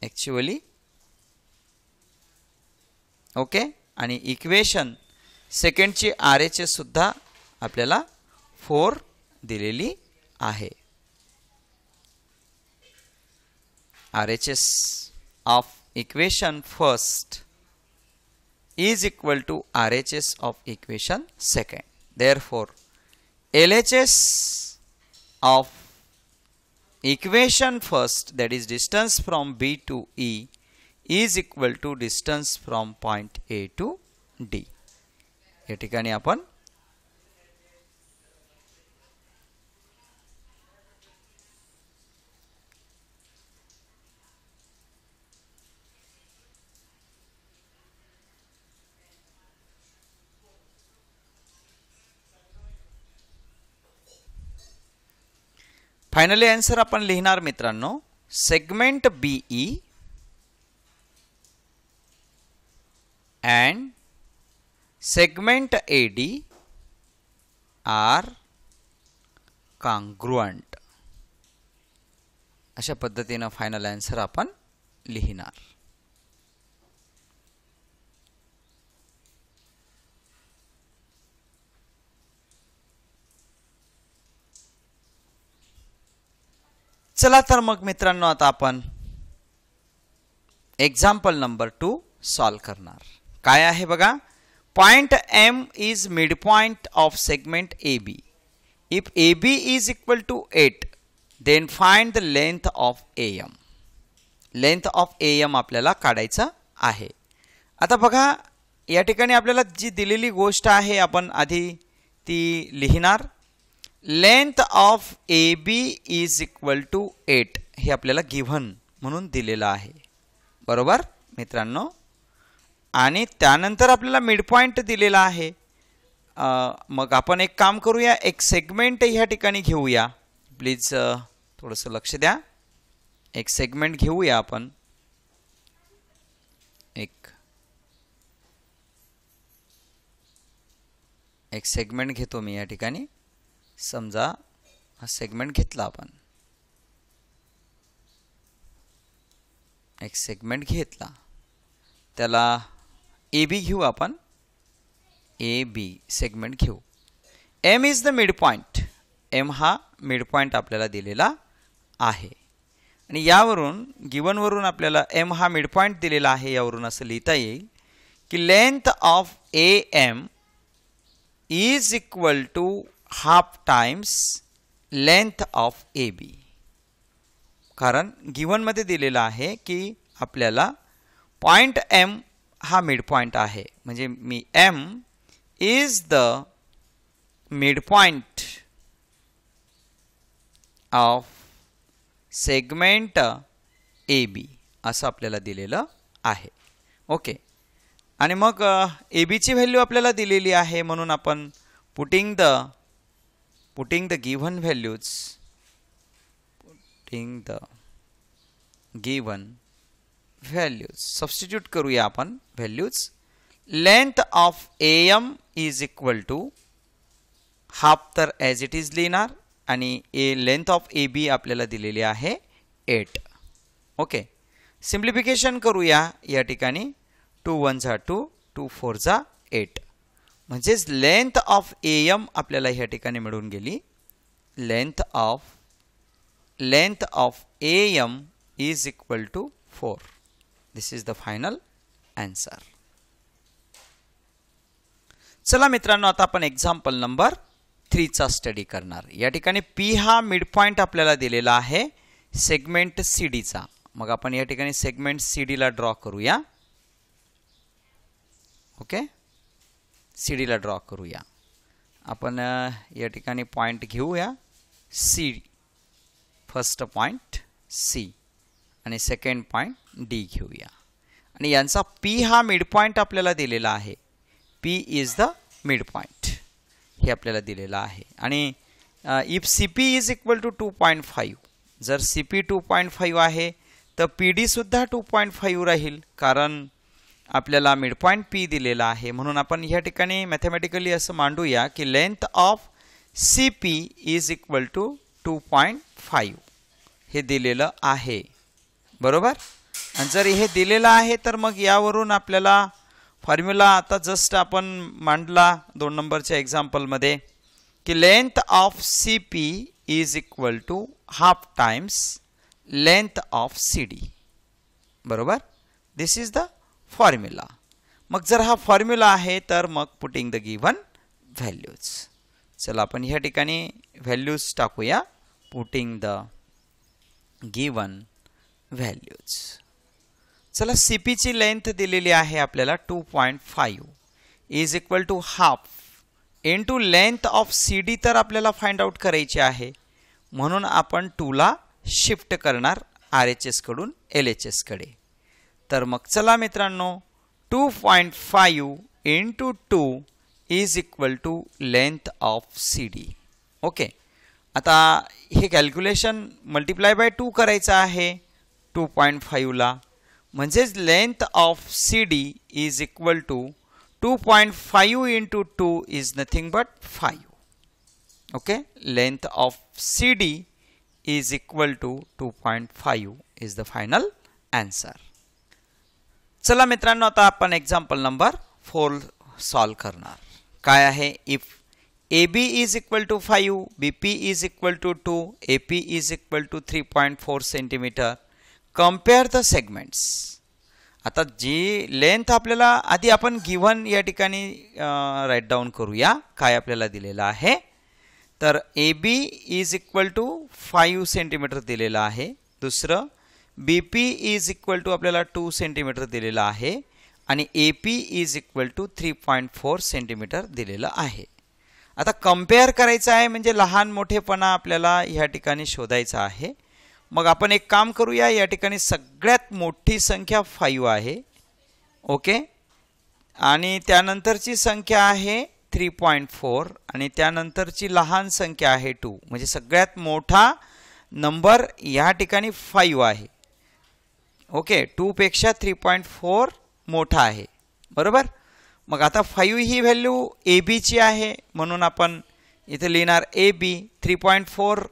Speaker 1: ॲक्च्युअली. ओके. आणि इक्वेशन 2 ची RHS सुद्धा आपल्याला 4 दिलेली आहे. RHS of equation 1 is equal to RHS of equation 2. Therefore, LHS of equation 1, that is distance from B to E, is equal to distance from point A to D. या ठिकाणी आपण फायनली आन्सर आपण लिहिणार मित्रांनो. Segment BE and segment AD are congruent. अशा पद्धतीने फायनल आन्सर आपण लिहिणार. चला तर मग मित्रांनो आता आपण एक्झाम्पल नंबर 2 सॉल्व करणार. काय आहे बघा. Point M is midpoint of segment AB. If AB is equal to 8, then find the length of AM. Length of AM आपल्याला काढायचं आहे. आता बघा, या ठिकाणी आपल्याला जी दिलेली गोष्ट आहे आपण आधी ती लिहिणार. Length of AB is equal to 8 हे आपल्याला गिव्हन म्हणून दिलेलं आहे, बरोबर मित्रांनो. आणि त्यानंतर आपल्याला मिड पॉइंट दिलेला आहे. मग आपण एक काम करूया, एक सेगमेंट ह्या ठिकाणी घेऊया. प्लीज थोडंसं लक्ष द्या. एक सेगमेंट घेऊया आपण. एक सेगमेंट घेतो मी या ठिकाणी. समजा हा सेगमेंट घेतला आपण. एक सेगमेंट घेतला, त्याला AB घेऊ आपण. AB सेगमेंट घेऊ. M is the mid point. M हा मिड पॉइंट आपल्याला दिलेला आहे. आणि यावरून गिवन वरून आपल्याला M हा मिड पॉइंट दिलेला आहे. यावरून असं लिहिता येईल की length of AM is equal to half times length of AB. कारण गिवन मध्ये दिलेला आहे की आपल्याला पॉइंट M हा मिड पॉइंट आहे. म्हणजे मी M is the mid point of segment A B असं आपल्याला दिलेलं आहे. ओके, आणि मग ए बीची व्हॅल्यू आपल्याला दिलेली आहे म्हणून आपण putting the given values substitute करूया आपण values. Length of AM is equal to half, तर ॲज इट इज लिहिणार, आणि लेंथ ऑफ AB आपल्याला दिलेली आहे 8. ओके, सिम्प्लिफिकेशन करूया या ठिकाणी. 2 1 जा 2, 2 4 जा 8, म्हणजेच लेंथ ऑफ AM आपल्याला या ठिकाणी मिळून गेली. Length of AM is equal to 4. This is the final answer. चला मित्रांनो, आता आपण एक्झाम्पल नंबर 3 चा स्टडी करणार. या ठिकाणी P हा मिड पॉइंट आपल्याला दिलेला आहे सेगमेंट CD चा. मग आपण या ठिकाणी सेगमेंट CD ला ड्रॉ करूया. ओके, CD ला ड्रॉ करूया. आपण या ठिकाणी पॉइंट घेऊया C, फर्स्ट पॉइंट C आणि सेकंड पॉइंट D घेऊया. आणि यांचा P हा मिड पॉइंट आपल्याला दिलेला आहे. P is the mid point हे आपल्याला दिलेलं आहे. आणि if CP is equal to 2.5, जर CP 2.5 आहे तर PD सुद्धा 2.5 राहील, कारण आपल्याला मिड पॉइंट P दिलेला आहे. म्हणून आपण या ठिकाणी मॅथमॅटिकली असं मांडूया की length of CP is equal to 2.5 हे दिलेलं आहे. बरोबर, आणि जर हे दिलेलं आहे तर मग यावरून आपल्याला फॉर्म्युला आता जस्ट आपण मांडला 2 नंबरच्या एक्झाम्पलमध्ये की length of CP is equal to half times length of CD. बरोबर, दिस इज द फॉर्म्युला. मग जर हा फॉर्म्युला आहे तर मग पुटिंग द गिव्हन व्हॅल्यूज. चला आपण ह्या ठिकाणी व्हॅल्यूज टाकूया. Putting the given values. चला, CP ची लेंथ दिलेली आहे आपल्याला 2.5 is equal to half into length of CD तर आपल्याला फाइंड आउट करायची आहे, म्हणून आपण 2 ला शिफ्ट करणार RHS कडून LHS कडे. तर मग चला मित्रांनो, 2.5 into 2 is equal to length of CD. Okay, आता हे कॅल्क्युलेशन मल्टिप्लाय बाय 2 करायचं आहे 2.5 ला, म्हणजेच length of CD is equal to 2.5 into 2 is nothing but 5. Okay, length of CD is equal to 2.5 is the final answer. चला मित्रांनो, आता आपण एक्झाम्पल नंबर 4 सॉल्व करणार. काय आहे? If AB is equal to 5, BP is equal to 2, AP is equal to 3.4 centimetre, compare the segments. आता जी लेंथ आपल्याला आधी आपण गिव्हन या ठिकाणी राईट डाऊन करूया. काय आपल्याला दिलेलं आहे तर AB is equal to 5 centimetre दिलेलं आहे. दुसरं BP इज इक्वल टू आपल्याला 2 सेंटीमीटर दिलेलं आहे आणि AP is equal to 3.4 centimetre दिलेलं आहे. आता कंपेअर करायचं आहे म्हणजे लहान मोठेपणा आपल्याला ह्या ठिकाणी शोधायचा आहे. मग आपण एक काम करूया. या ठिकाणी सगळ्यात मोठी संख्या 5 आहे. ओके, आणि त्यानंतरची संख्या आहे 3.4 आणि त्यानंतरची लहान संख्या आहे 2. म्हणजे सगळ्यात मोठा नंबर या ठिकाणी 5 आहे. ओके, 2 पेक्षा 3.4 मोठा आहे. बरोबर, मग आता 5 ही व्हॅल्यू AB ची आहे म्हणून आपण इथे लिहिणार AB. 3.4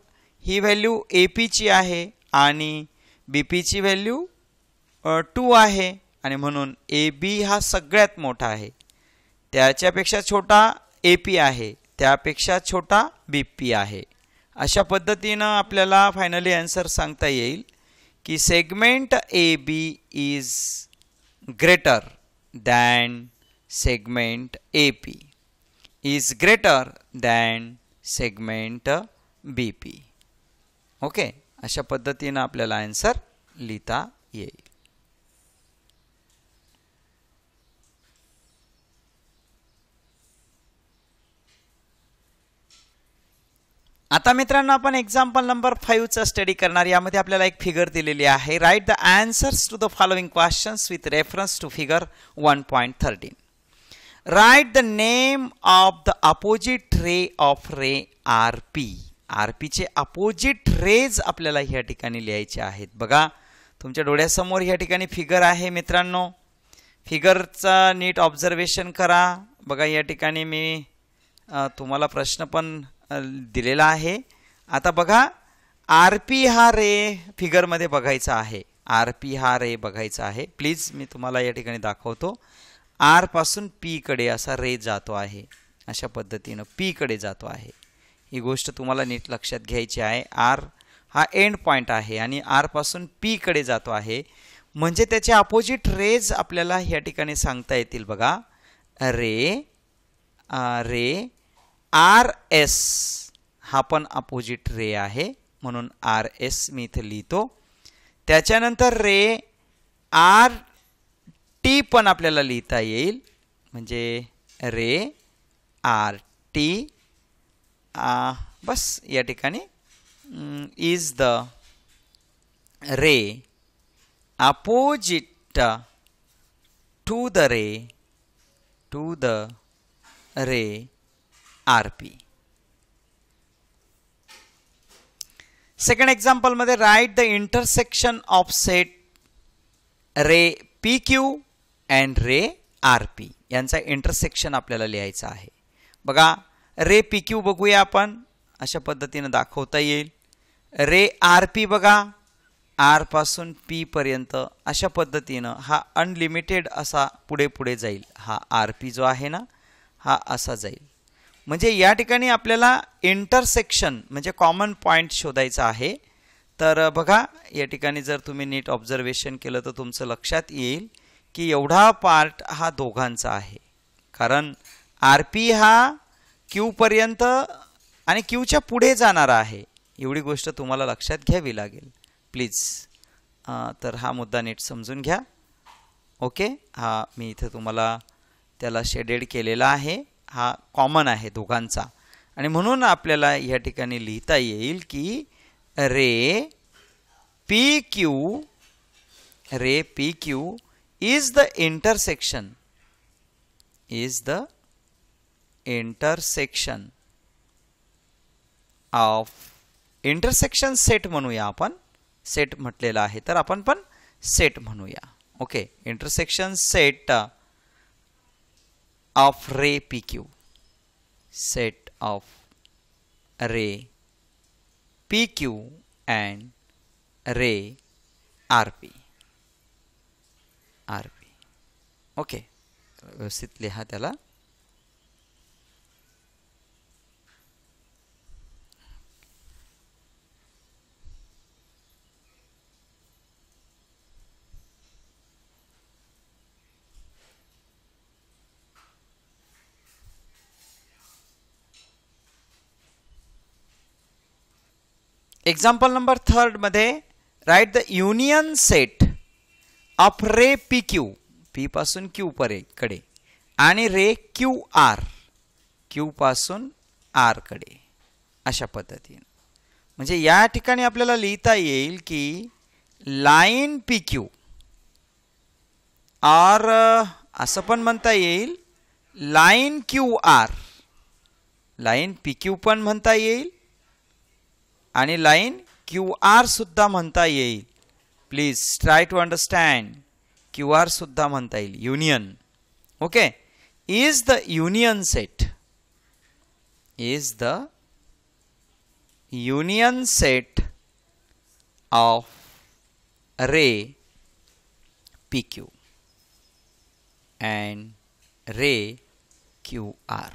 Speaker 1: ही व्हॅल्यू AP ची आहे आणि BP ची व्हॅल्यू 2 आहे आणि म्हणून AB हा सगळ्यात मोठा आहे. त्याच्यापेक्षा छोटा AP आहे, त्यापेक्षा छोटा BP आहे. अशा पद्धतीनं आपल्याला फायनली आन्सर सांगता येईल की segment AB is greater than segment AP is greater than segment BP. Okay, अशा पद्धतीनं आपल्याला आन्सर लिहिता येईल. आता मित्रांनो आपण एक्झाम्पल नंबर 5 चा स्टडी करणार. यामध्ये आपल्याला एक फिगर दिलेली आहे. Write the answers to the following questions with reference to figure 1.13. Write the name of the opposite ray of ray RP. RP चे अपोजिट रेज आपल्याला या ठिकाणी लिहायचे आहेत. बघा तुमच्या डोळ्यासमोर या ठिकाणी फिगर आहे मित्रांनो. फिगरचा नीट ऑब्झर्वेशन करा. बघा या ठिकाणी मी तुम्हाला प्रश्न पण दिलेला आहे. आता बघा RP हा रे फिगरमध्ये बघायचा आहे. RP हा रे बघायचा आहे. प्लीज मी तुम्हाला या ठिकाणी दाखवतो. R पासून P कडे असा रे जातो आहे. अशा पद्धतीनं P कडे जातो आहे. ही गोष्ट तुम्हाला नीट लक्षात घ्यायची आहे. R हा एंड पॉइंट आहे आणि R पासून P कडे जातो आहे. म्हणजे त्याचे अपोजिट रेज आपल्याला या ठिकाणी सांगता येतील. बघा रे RS हा पण अपोजिट रे आहे म्हणून RS मी इथे लिहितो. त्याच्यानंतर रे RT पण आपल्याला लिहिता येईल. म्हणजे रे RT बस या ठिकाणी is the ray opposite to the ray RP. Second example मध्ये write the intersection of set ray PQ and ray RP यांचा इंटरसेक्शन आपल्याला लिहायचा आहे. बघा रे PQ बघूया आपण. अशा पद्धतीने दाखवता येईल. रे RP बघा R पासून P पर्यंत अशा पद्धतीनं हा अनलिमिटेड असा पुढे पुढे जाईल. हा RP जो आहे ना हा असा जाईल. म्हणजे या ठिकाणी आपल्याला इंटरसेक्शन म्हणजे कॉमन पॉइंट शोधायचा आहे. तर बघा या ठिकाणी जर तुम्ही नीट ऑब्झर्वेशन केलं तर तुमचं लक्षात येईल की एवढा पार्ट हा दोघांचा आहे. कारण RP हा Q पर्यंत आणि Qच्या पुढे जाणार आहे. एवढी गोष्ट तुम्हाला लक्षात घ्यावी लागेल प्लीज. तर हा मुद्दा नीट समजून घ्या. ओके. हा मी इथे तुम्हाला त्याला शेडेड केलेला आहे. हा कॉमन आहे दोघांचा आणि म्हणून आपल्याला या ठिकाणी लिहिता येईल की रे PQ is the intersection of intersection set म्हणूया आपण. सेट म्हटलेला आहे तर आपण पण सेट म्हणूया. Okay. Intersection set of ray PQ. Set of ray PQ and ray RP. Okay. व्यवस्थित लिहा त्याला. एक्झाम्पल नंबर 3 मध्ये write the union set of ray PQ. P पासून Q कडे आणि रे QR. Q पासून R कडे अशा पद्धतीने. म्हणजे या ठिकाणी आपल्याला लिहिता येईल की लाइन PQ और असं पण म्हणता येईल लाइन QR. लाइन PQ पण म्हणता येईल आणि लाइन QR सुद्धा म्हणता येईल. Please try to understand. QR सुद्धा म्हणता येईल. Union. Okay. Is the union set. Is the union set of ray PQ and ray QR.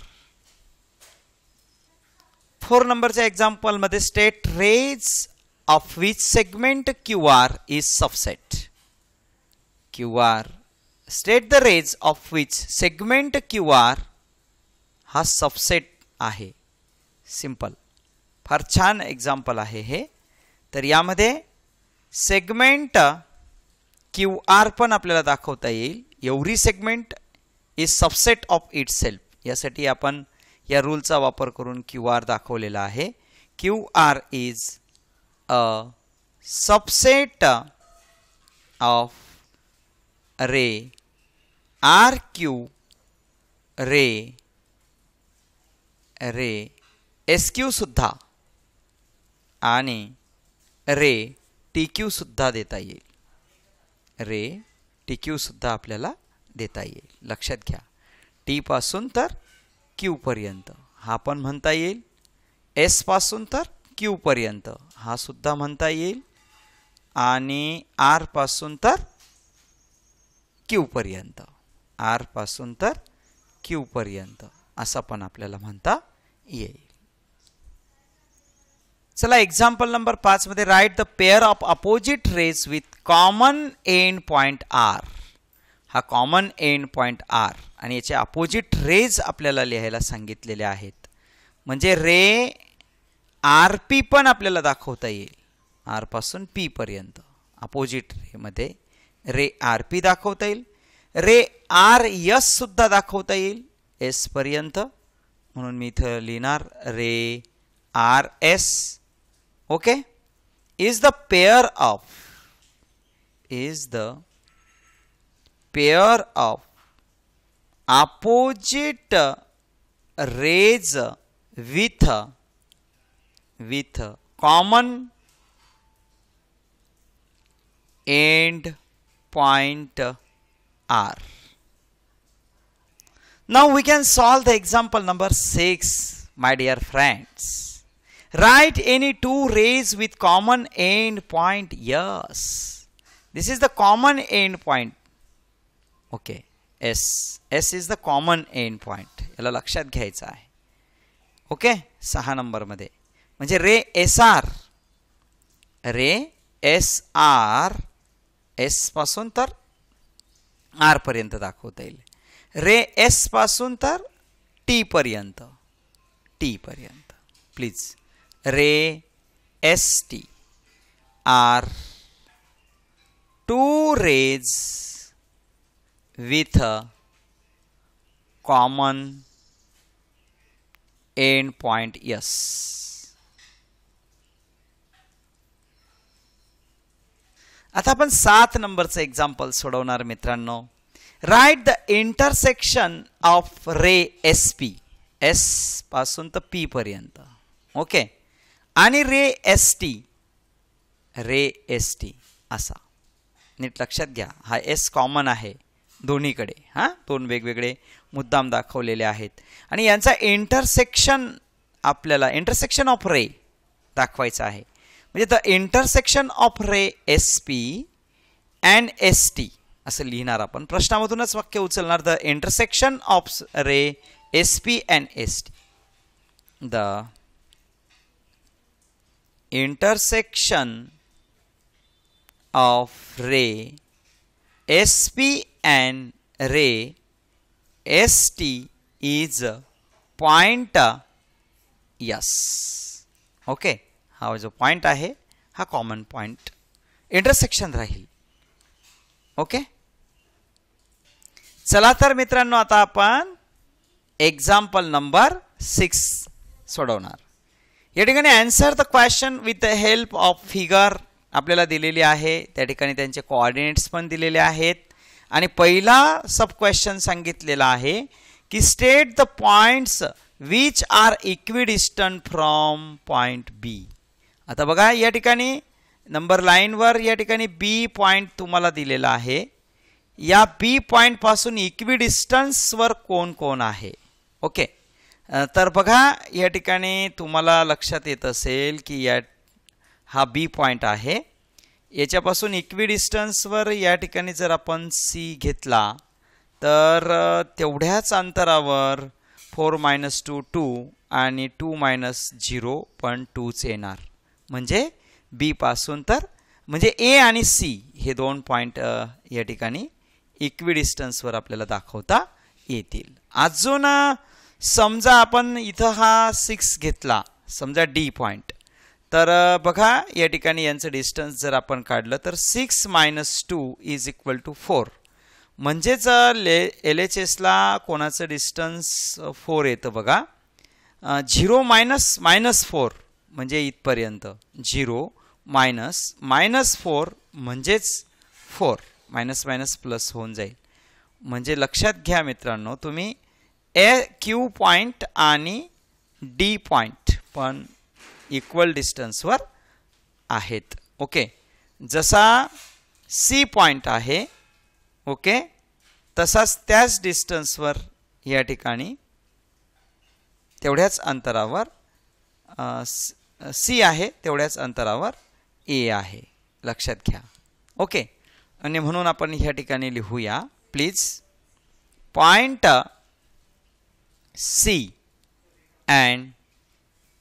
Speaker 1: 4 नंबरच्या एक्झाम्पल मध्ये state rays of which segment QR is subset. QR state the rays of which segment QR हा सबसेट आहे. सिंपल. फार छान एक्झाम्पल आहे हे. तर यामध्ये सेगमेंट QR पण आपल्याला दाखवता येईल. Every segment is subset of itself. यासाठी आपण या रूलचा वापर करून QR दाखवलेला आहे. QR is a subset of ray RQ ray SQ सुद्धा आणि रे TQ सुद्धा देता येईल. रे TQ सुद्धा आपल्याला देता येईल. लक्षात घ्या, T पासून तर Q पर्यंत हा पण म्हणता येईल, S पासून तर Q पर्यंत हा सुद्धा म्हणता येईल, आणि R पासून तर Q पर्यंत, R पासून तर Q पर्यंत असं पण आपल्याला म्हणता येईल. चला एक्झाम्पल नंबर 5 मध्ये write the pair of opposite raise with common end point R. हा कॉमन एंड पॉइंट R आणि याचे अपोजिट रेज आपल्याला लिहायला सांगितलेले आहेत. म्हणजे रे RP पण आपल्याला दाखवता येईल, R पासून P पर्यंत. अपोजिट रे मध्ये रे RP दाखवता येईल, रे RS सुद्धा दाखवता येईल S पर्यंत. म्हणून मी इथं लिहिणार रे RS. Okay, is the pair of opposite rays with common end point R. Now we can solve the example number 6, my dear friends. Write any two rays with common end point S. This is the common end point. Okay, S is the common end point. याला लक्षात घ्यायचं आहे. ओके, 6 नंबर मध्ये म्हणजे रे SR S पासून तर R पर्यंत दाखवता येईल, रे S पासून तर T पर्यंत please. Ray ST are two rays with a common end point S. आता आपण 7 नंबरचं एक्झाम्पल सोडवणार मित्रांनो. Write the intersection of ray SP, S पासून तर P पर्यंत. ओके, आणि रे ST असा. नीट लक्षात घ्या, हा S कॉमन आहे दोन्हीकडे. दोन वेगवेगळे मुद्दाम दाखवलेले आहेत आणि यांचा इंटरसेक्शन ऑफ रे दाखवायचा आहे. म्हणजे the intersection of ray SP and ST असं लिहिणार आपण. प्रश्नामधूनच वाक्य उचलणार. The intersection of ray SP and ST. The intersection of ray SP and ray ST is point S. Okay, हा जो पॉइंट आहे हा कॉमन पॉइंट इंटरसेक्शन राहील. ओके, चला तर मित्रांनो आता आपण एक्झाम्पल नंबर 6 सोडवणार. या ठिकाणी answer the question with the help of figure आपल्याला दिलेली आहे. त्या ठिकाणी त्यांचे कोऑर्डिनेट्स पण दिलेले आहेत आणि पहिला सब क्वेश्चन सांगितलेला आहे की state the points which are equidistant from point B. आता बघा या ठिकाणी नंबर लाईनवर या ठिकाणी B पॉइंट तुम्हाला दिलेला आहे. या B पॉइंट पासून इक्विडिस्टन्सवर कोण कोण आहे. ओके, तर बघा या ठिकाणी तुम्हाला लक्षात येत असेल की हा B पॉइंट आहे. याच्यापासून इक्विडिस्टन्सवर या ठिकाणी जर आपण C घेतला तर तेवढ्याच अंतरावर 4 - 2 2 आणि 2 - 0 पण 2च येणार. म्हणजे B पासून तर म्हणजे A आणि C हे दोन पॉइंट या ठिकाणी इक्विडिस्टन्सवर आपल्याला दाखवता येतील. अजून समजा आपण इथं हा 6 घेतला, समजा D पॉइंट, तर बघा या ठिकाणी यांचं डिस्टन्स जर आपण काढलं तर 6 - 2 = 4. म्हणजेच LHS ला कोणाचं डिस्टन्स 4 येतं बघा. 0 - -4 म्हणजे इथपर्यंत 0 मायनस मायनस 4 म्हणजेच 4 मायनस मायनस प्लस होऊन जाईल. म्हणजे लक्षात घ्या मित्रांनो, तुम्ही क्यू पॉईंट आणि डी पॉईंट पण इक्वल डिस्टन्सवर आहेत. ओके, जसा सी पॉईंट आहे ओके तसाच त्याच डिस्टन्सवर या ठिकाणी तेवढ्याच अंतरावर सी आहे, तेवढ्याच अंतरावर ए आहे. लक्षात घ्या. ओके, आणि म्हणून आपण ह्या ठिकाणी लिहूया please. Point C and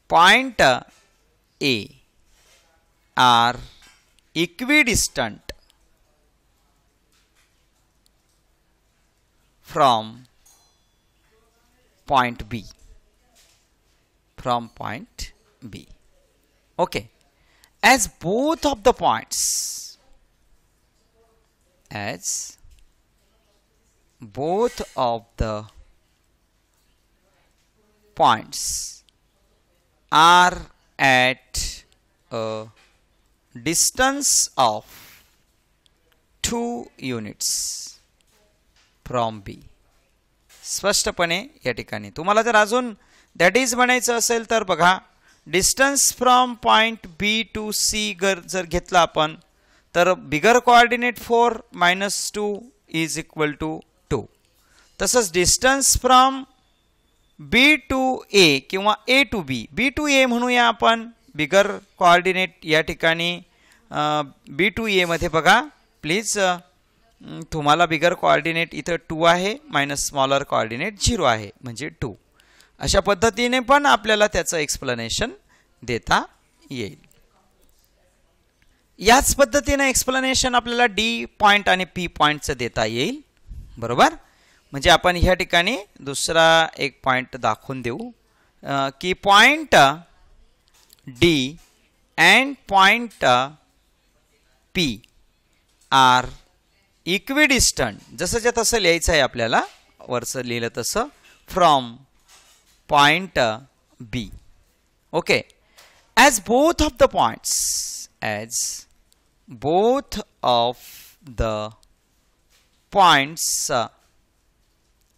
Speaker 1: point A are equidistant from point B. From point B. Okay. As both of the points are at a distance of 2 units from B. स्पष्टपणे या ठिकाणी तुम्हाला जर अजून दॅट इज म्हणायचं असेल तर बघा, distance from point B to C जर घेतला आपण तर bigger coordinate 4 minus 2 is equal to 2. तसंच distance from B to A किंवा A to be, B to ए म्हणूया आपण बिगर कोऑर्डिनेट या ठिकाणी. बी टू ए मध्ये बघा प्लीज, तुम्हाला बिगर कोऑर्डिनेट इथं 2 आहे मायनस स्मॉलर कोऑर्डिनेट 0 आहे म्हणजे 2. अशा पद्धतीने पण आपल्याला त्याचं एक्सप्लेनेशन देता येईल. याच पद्धतीने एक्सप्लेनेशन आपल्याला डी पॉइंट आणि पी पॉइंटचं देता येईल. बरोबर, म्हणजे आपण ह्या ठिकाणी दुसरा एक पॉइंट दाखवून देऊ की point D and point P are equidistant, जसंच्या तसं लिहायचं आहे आपल्याला, वरचं लिहिलं तसं, from point B. Okay, as both of the points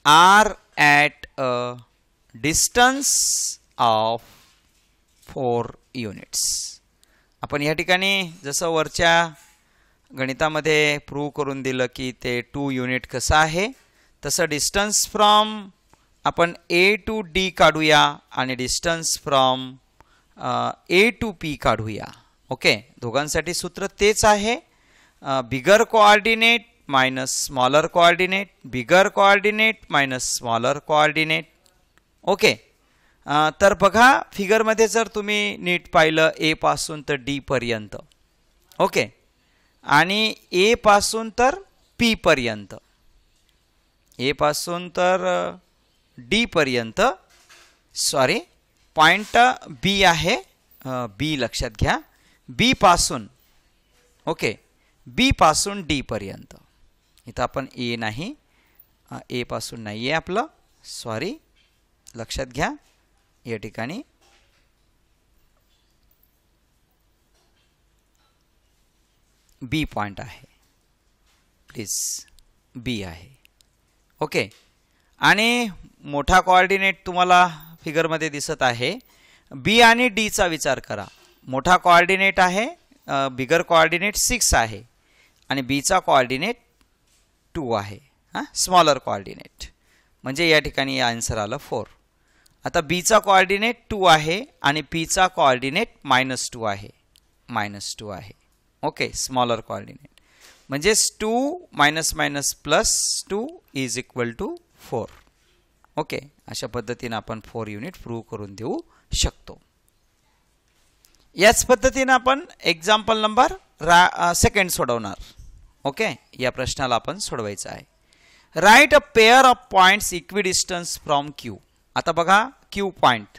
Speaker 1: are at a distance of 4 units. आपण या ठिकाणी जसं वरच्या गणितामध्ये प्रूव्ह करून दिलं की ते 2 युनिट कसं आहे, तसं डिस्टन्स फ्रॉम आपण ए टू डी काढूया आणि distance from A to P काढूया. ओके, दोघांसाठी सूत्र तेच आहे, bigger coordinate minus smaller coordinate, bigger coordinate minus smaller coordinate. Okay, तर बघा फिगरमध्ये जर तुम्ही नीट पाहिलं ए पासून तर डी पर्यंत. ओके, आणि ए पासून तर पी पर्यंत, ए पासून तर डी पर्यंत, सॉरी पॉइंट बी आहे, बी लक्षात घ्या, बी पासून. ओके, बी पासून डी पर्यंत. इथं आपण ए नाही, ए पासून नाही आहे आपलं, सॉरी लक्षात घ्या. या ठिकाणी बी पॉइंट आहे, प्लीज बी आहे. ओके, आणि मोठा कोऑर्डिनेट तुम्हाला फिगरमध्ये दिसत आहे. बी आणि डीचा विचार करा. मोठा कोऑर्डिनेट आहे, बिगर कोऑर्डिनेट 6 आहे आणि बीचा कोऑर्डिनेट 2 आहे, स्मॉलर कोऑर्डिनेट, म्हणजे या ठिकाणी आन्सर आलं 4. आता बीचा कोऑर्डिनेट 2 आहे आणि पीचा कोऑर्डिनेट -2 आहे, -2 आहे. ओके, स्मॉलर कोऑर्डिनेट म्हणजेच 2 -2 इज इक्वल टू 4. ओके, अशा पद्धतीने आपण 4 युनिट प्रूव्ह करून देऊ शकतो. याच पद्धतीने आपण एक्झाम्पल नंबर 2 सोडवणार. ओके, या प्रश्नाला आपण सोडवायचं आहे. Right a pair of points equidistance from Q. आता बघा क्यू पॉइंट,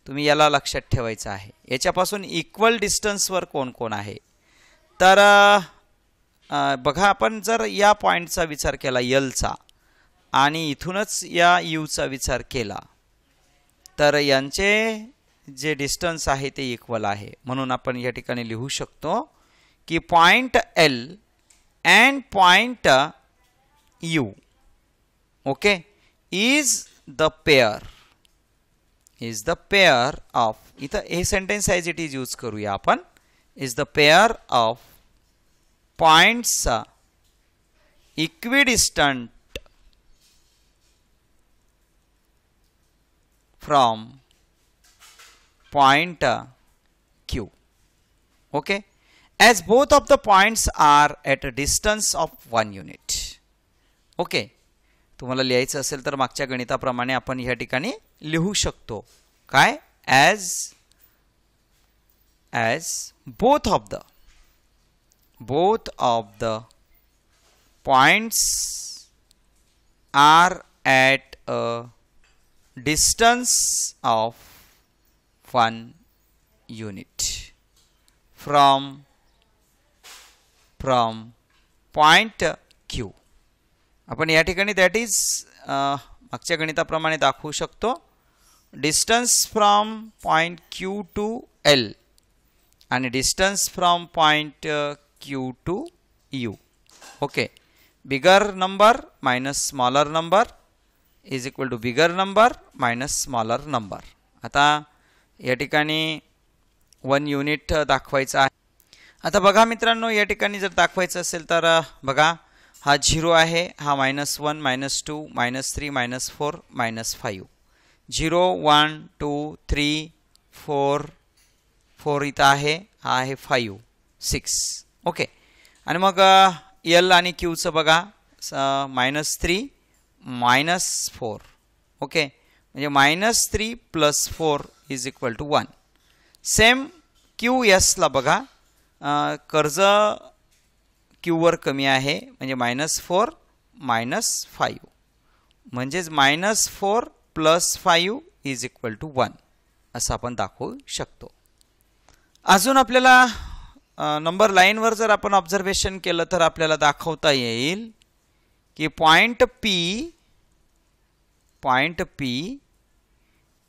Speaker 1: तुम्ही याला लक्षात ठेवायचं आहे. याच्यापासून इक्वल डिस्टन्सवर कोण कोण आहे. तर बघा आपण जर या पॉइंटचा विचार केला एलचा आणि इथूनच या यूचा विचार केला तर यांचे जे डिस्टन्स आहे ते इक्वल आहे, म्हणून आपण या ठिकाणी लिहू शकतो की point L and point U, okay, is the pair of, इथं हे sentence as it is use करूया आपण, is the pair of points equidistant from point Q, okay, as both of the points are at a distance of 1 unit. Okay, तुम्हाला लिहायचं असेल तर मागच्या गणिताप्रमाणे आपण या ठिकाणी लिहू शकतो काय, as both of the points are at a distance of 1 unit from point Q. आपण या ठिकाणी दॅट इज मागच्या गणिताप्रमाणे दाखवू शकतो, distance from point Q to L आणि distance from point Q to U. Okay, bigger number minus smaller number is equal to bigger number minus smaller number. आता या ठिकाणी 1 युनिट दाखवायचं आहे. आता बघा मित्रांनो, या ठिकाणी जर दाखवायचं असेल तर बघा, हा 0 आहे, हा -1 -2 -3 -4 -5, 0 1 2 3 4 4 इथं आहे, हा आहे 5 6. ओके, आणि मग L आणि Qचं बघा, -3 -4. ओके, म्हणजे -3 + 4 is equal to 1. Same QS ला बघा, कर्ज Q वर कमी आहे, म्हणजे -4 -5, म्हणजेच -4 + 5 इज इक्वल टू 1 असं आपण दाखवू शकतो. अजून आपल्याला नंबर लाईनवर जर आपण ऑब्झर्वेशन केलं तर आपल्याला दाखवता येईल की point P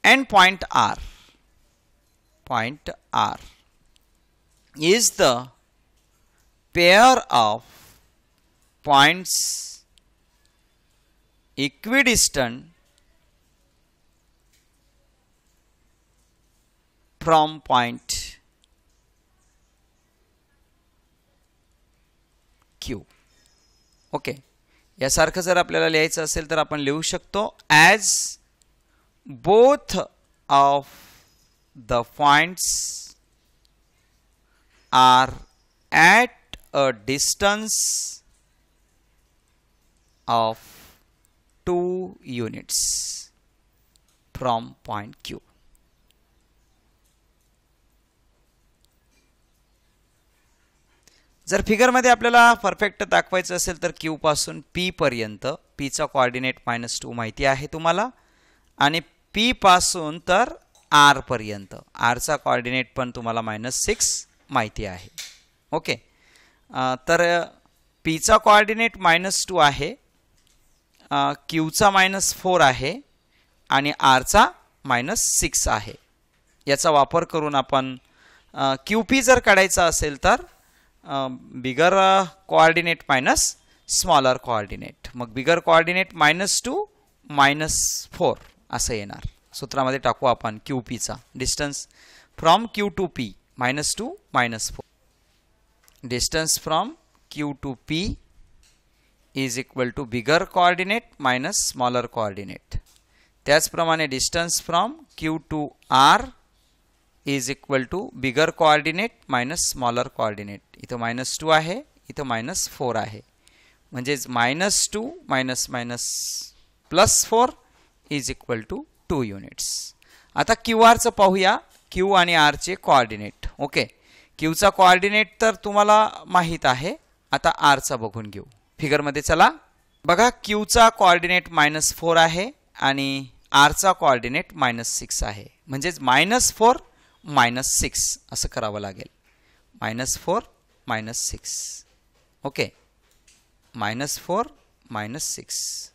Speaker 1: and point R is the pair of points equidistant from point Q. Okay, यासारखं जर आपल्याला लिहायचं असेल तर आपण लिहू शकतो, as both of the points are at a distance of 2 units from point Q. जर फिगरमध्ये आपल्याला परफेक्ट दाखवायचं असेल तर Q पासून P पर्यंत, P चा कोऑर्डिनेट -2 माहिती आहे तुम्हाला, आणि P पासून तर R पर्यंत, R चा कोऑर्डिनेट पण तुम्हाला -6 माहिती आहे. ओके, तर P चा कोऑर्डिनेट -2 आहे, Q चा -4 आहे आणि R चा -6 आहे. याचा वापर करून आपण QP जर काढायचा असेल तर bigger coordinate minus smaller coordinate, मग बिगर कोऑर्डिनेट -2 -4 असं येणार. सूत्रामध्ये टाकू आपण QP चा, distance from Q to P -2 -4, distance from Q to P is equal to bigger coordinate minus smaller coordinate. त्याचप्रमाणे distance from Q to R is equal to bigger coordinate minus smaller coordinate. इथं -2 आहे, इथं -4 आहे, म्हणजेच -2 +4 इज इक्वल टू 2 युनिट्स. आता QR चं पाहूया, Q आणि R चे कोऑर्डिनेट. ओके, Q चा कोऑर्डिनेट तर तुम्हाला माहित आहे, आता R चा बघून घेऊ. फिगरमध्ये चला बघा, Q चा कोऑर्डिनेट -4 आहे आणि R चा कोऑर्डिनेट -6 आहे, म्हणजेच -4 -6 असं करावं लागेल. -4 -6. Okay, -4 -6.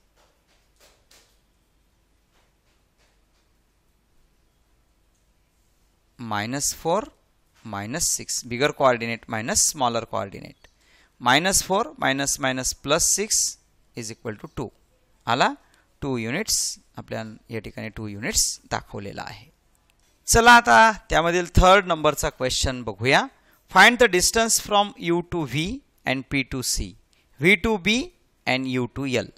Speaker 1: -4 -6 bigger coordinate minus smaller coordinate -4 minus +6 is equal to 2 आला 2 युनिट्स आपल्या या ठिकाणी 2 युनिट्स दाखवलेला आहे. चला आता त्यामधील थर्ड नंबरचा क्वेश्चन बघूया. Find the distance from U to V and P to C, V to B and U to L.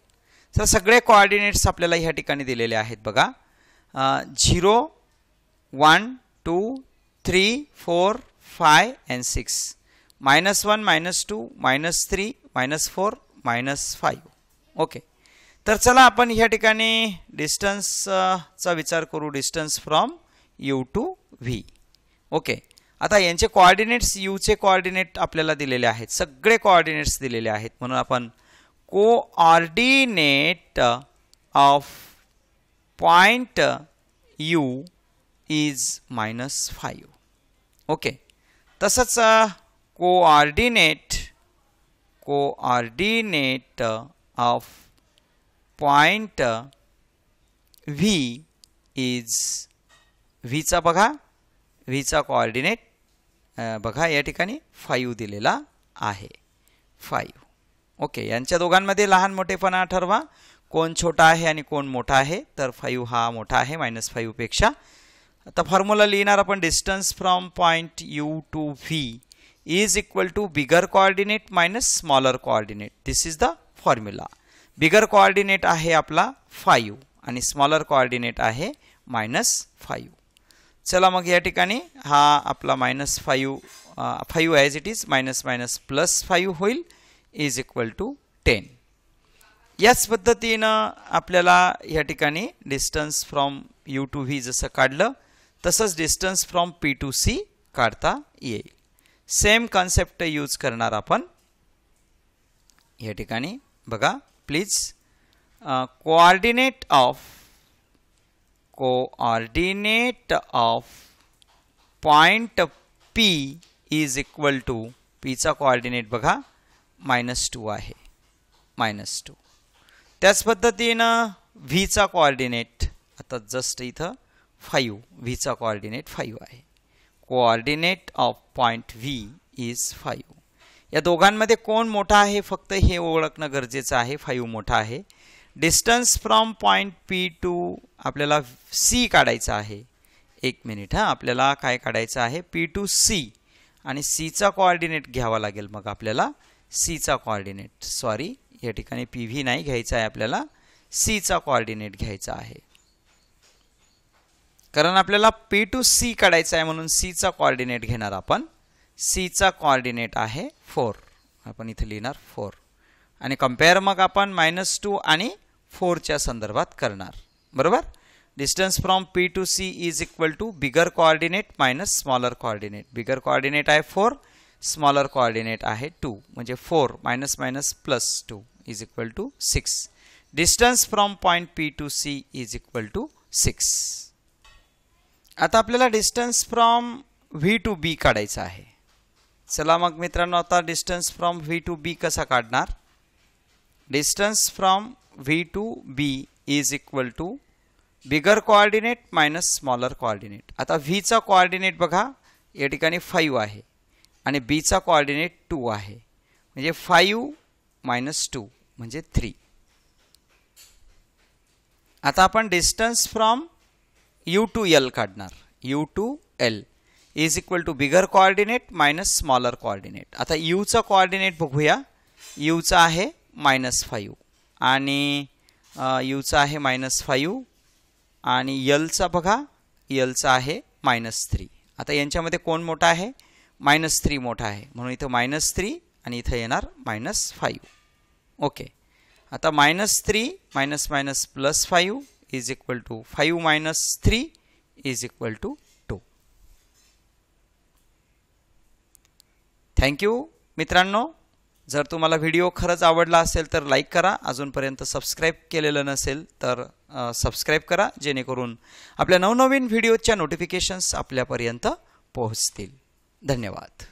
Speaker 1: तर सगळे कोऑर्डिनेट्स आपल्याला या ठिकाणी दिलेले आहेत बघा. 0 1 2 3 4 5 and 6 -1 -2 -3 -4 -5. ओके, तर चला आपण या ठिकाणी डिस्टन्सचा विचार करू. Distance from U to V. Okay, आता यांचे कोऑर्डिनेट्स U चे कोऑर्डिनेट आपल्याला दिलेले आहेत. सगळे कोऑर्डिनेट्स दिलेले आहेत म्हणून आपण coordinate of point U is -5. Okay, तसंच coordinate of point V is V चा बघा, V चा कोऑर्डिनेट बघा या ठिकाणी 5 दिलेला आहे. 5. ओके, यांच्या दोघांमध्ये लहान मोठेपणा ठरवा. कोण छोटा आहे आणि कोण मोठा आहे. तर 5 हा मोठा आहे -5 पेक्षा. आता फॉर्म्युला लिहिणार आपण. Distance from point U to V is equal to bigger coordinate minus smaller coordinate. This is the formula. Bigger coordinate आहे आपला 5 आणि स्मॉलर कोऑर्डिनेट आहे -5. चला मग या ठिकाणी हा आपला -5 ॲज इट इज +5 होईल इज इक्वल टू 10. याच पद्धतीनं आपल्याला या ठिकाणी distance from U to V जसं काढलं तसंच distance from P to C काढता येईल. सेम कन्सेप्ट यूज करणार आपण या ठिकाणी बघा please. Coordinate of point P is equal to P चा कोऑर्डिनेट बघा -2 आहे. -2. त्याच पद्धतीनं V चा कोऑर्डिनेट आता जस्ट इथं 5 V चा कोऑर्डिनेट 5 आहे. Coordinate of point V is 5. या दोघांमध्ये कोण मोठा आहे फक्त हे ओळखणं गरजेचं आहे. 5 मोठा आहे. Distance from point P to आपल्याला C काढायचा आहे. एक मिनिट हा, आपल्याला काय काढायचं आहे P टू C आणि C चा कोऑर्डिनेट घ्यावा लागेल. मग आपल्याला C चा कोऑर्डिनेट, सॉरी या ठिकाणी PV नाही घ्यायचा आहे, आपल्याला C चा कोऑर्डिनेट घ्यायचा आहे. कारण आपल्याला P टू C काढायचा आहे म्हणून C चा कोऑर्डिनेट घेणार आपण. C चा कोऑर्डिनेट आहे 4. आपण इथे लिहिणार 4 आणि कंपेअर मग आपण -2 आणि 4 च्या संदर्भात करणार. बरोबर. Distance from P to C is equal to bigger coordinate minus smaller coordinate. Bigger coordinate आहे 4, स्मॉलर कोऑर्डिनेट आहे 2 म्हणजे 4 -2 is equal to 6. Distance from point P to C is equal to 6. आता आपल्याला distance from V to B काढायचा आहे. चला मग मित्रांनो आता distance from V to B कसा काढणार. Distance from V to B is equal to bigger coordinate minus smaller coordinate. आता V चा कोऑर्डिनेट बघा या ठिकाणी 5 आहे आणि B चा कोऑर्डिनेट 2 आहे म्हणजे 5 - 2 म्हणजे 3. आता आपण distance from U to L काढणार. U to L is equal to bigger coordinate minus smaller coordinate. आता U चा कोऑर्डिनेट बघूया. U चा आहे -5 आणि U चा आहे -5 आणि L चा बघा L चा आहे -3. आता यांच्यामध्ये कोण मोठा आहे -3 मोठा आहे म्हणून इथं -3 आणि इथं येणार -5. ओके. आता -3 +5 is equal to 5 - 3 is equal to 2. Thank you मित्रांनो. जर तुम्हाला व्हिडिओ खरंच आवडला असेल तर लाईक करा. अजूनपर्यंत सबस्क्राईब केलेलं नसेल तर सबस्क्राईब करा जेणेकरून आपल्या नवनवीन व्हिडिओच्या नोटिफिकेशन्स आपल्यापर्यंत पोहोचतील. धन्यवाद.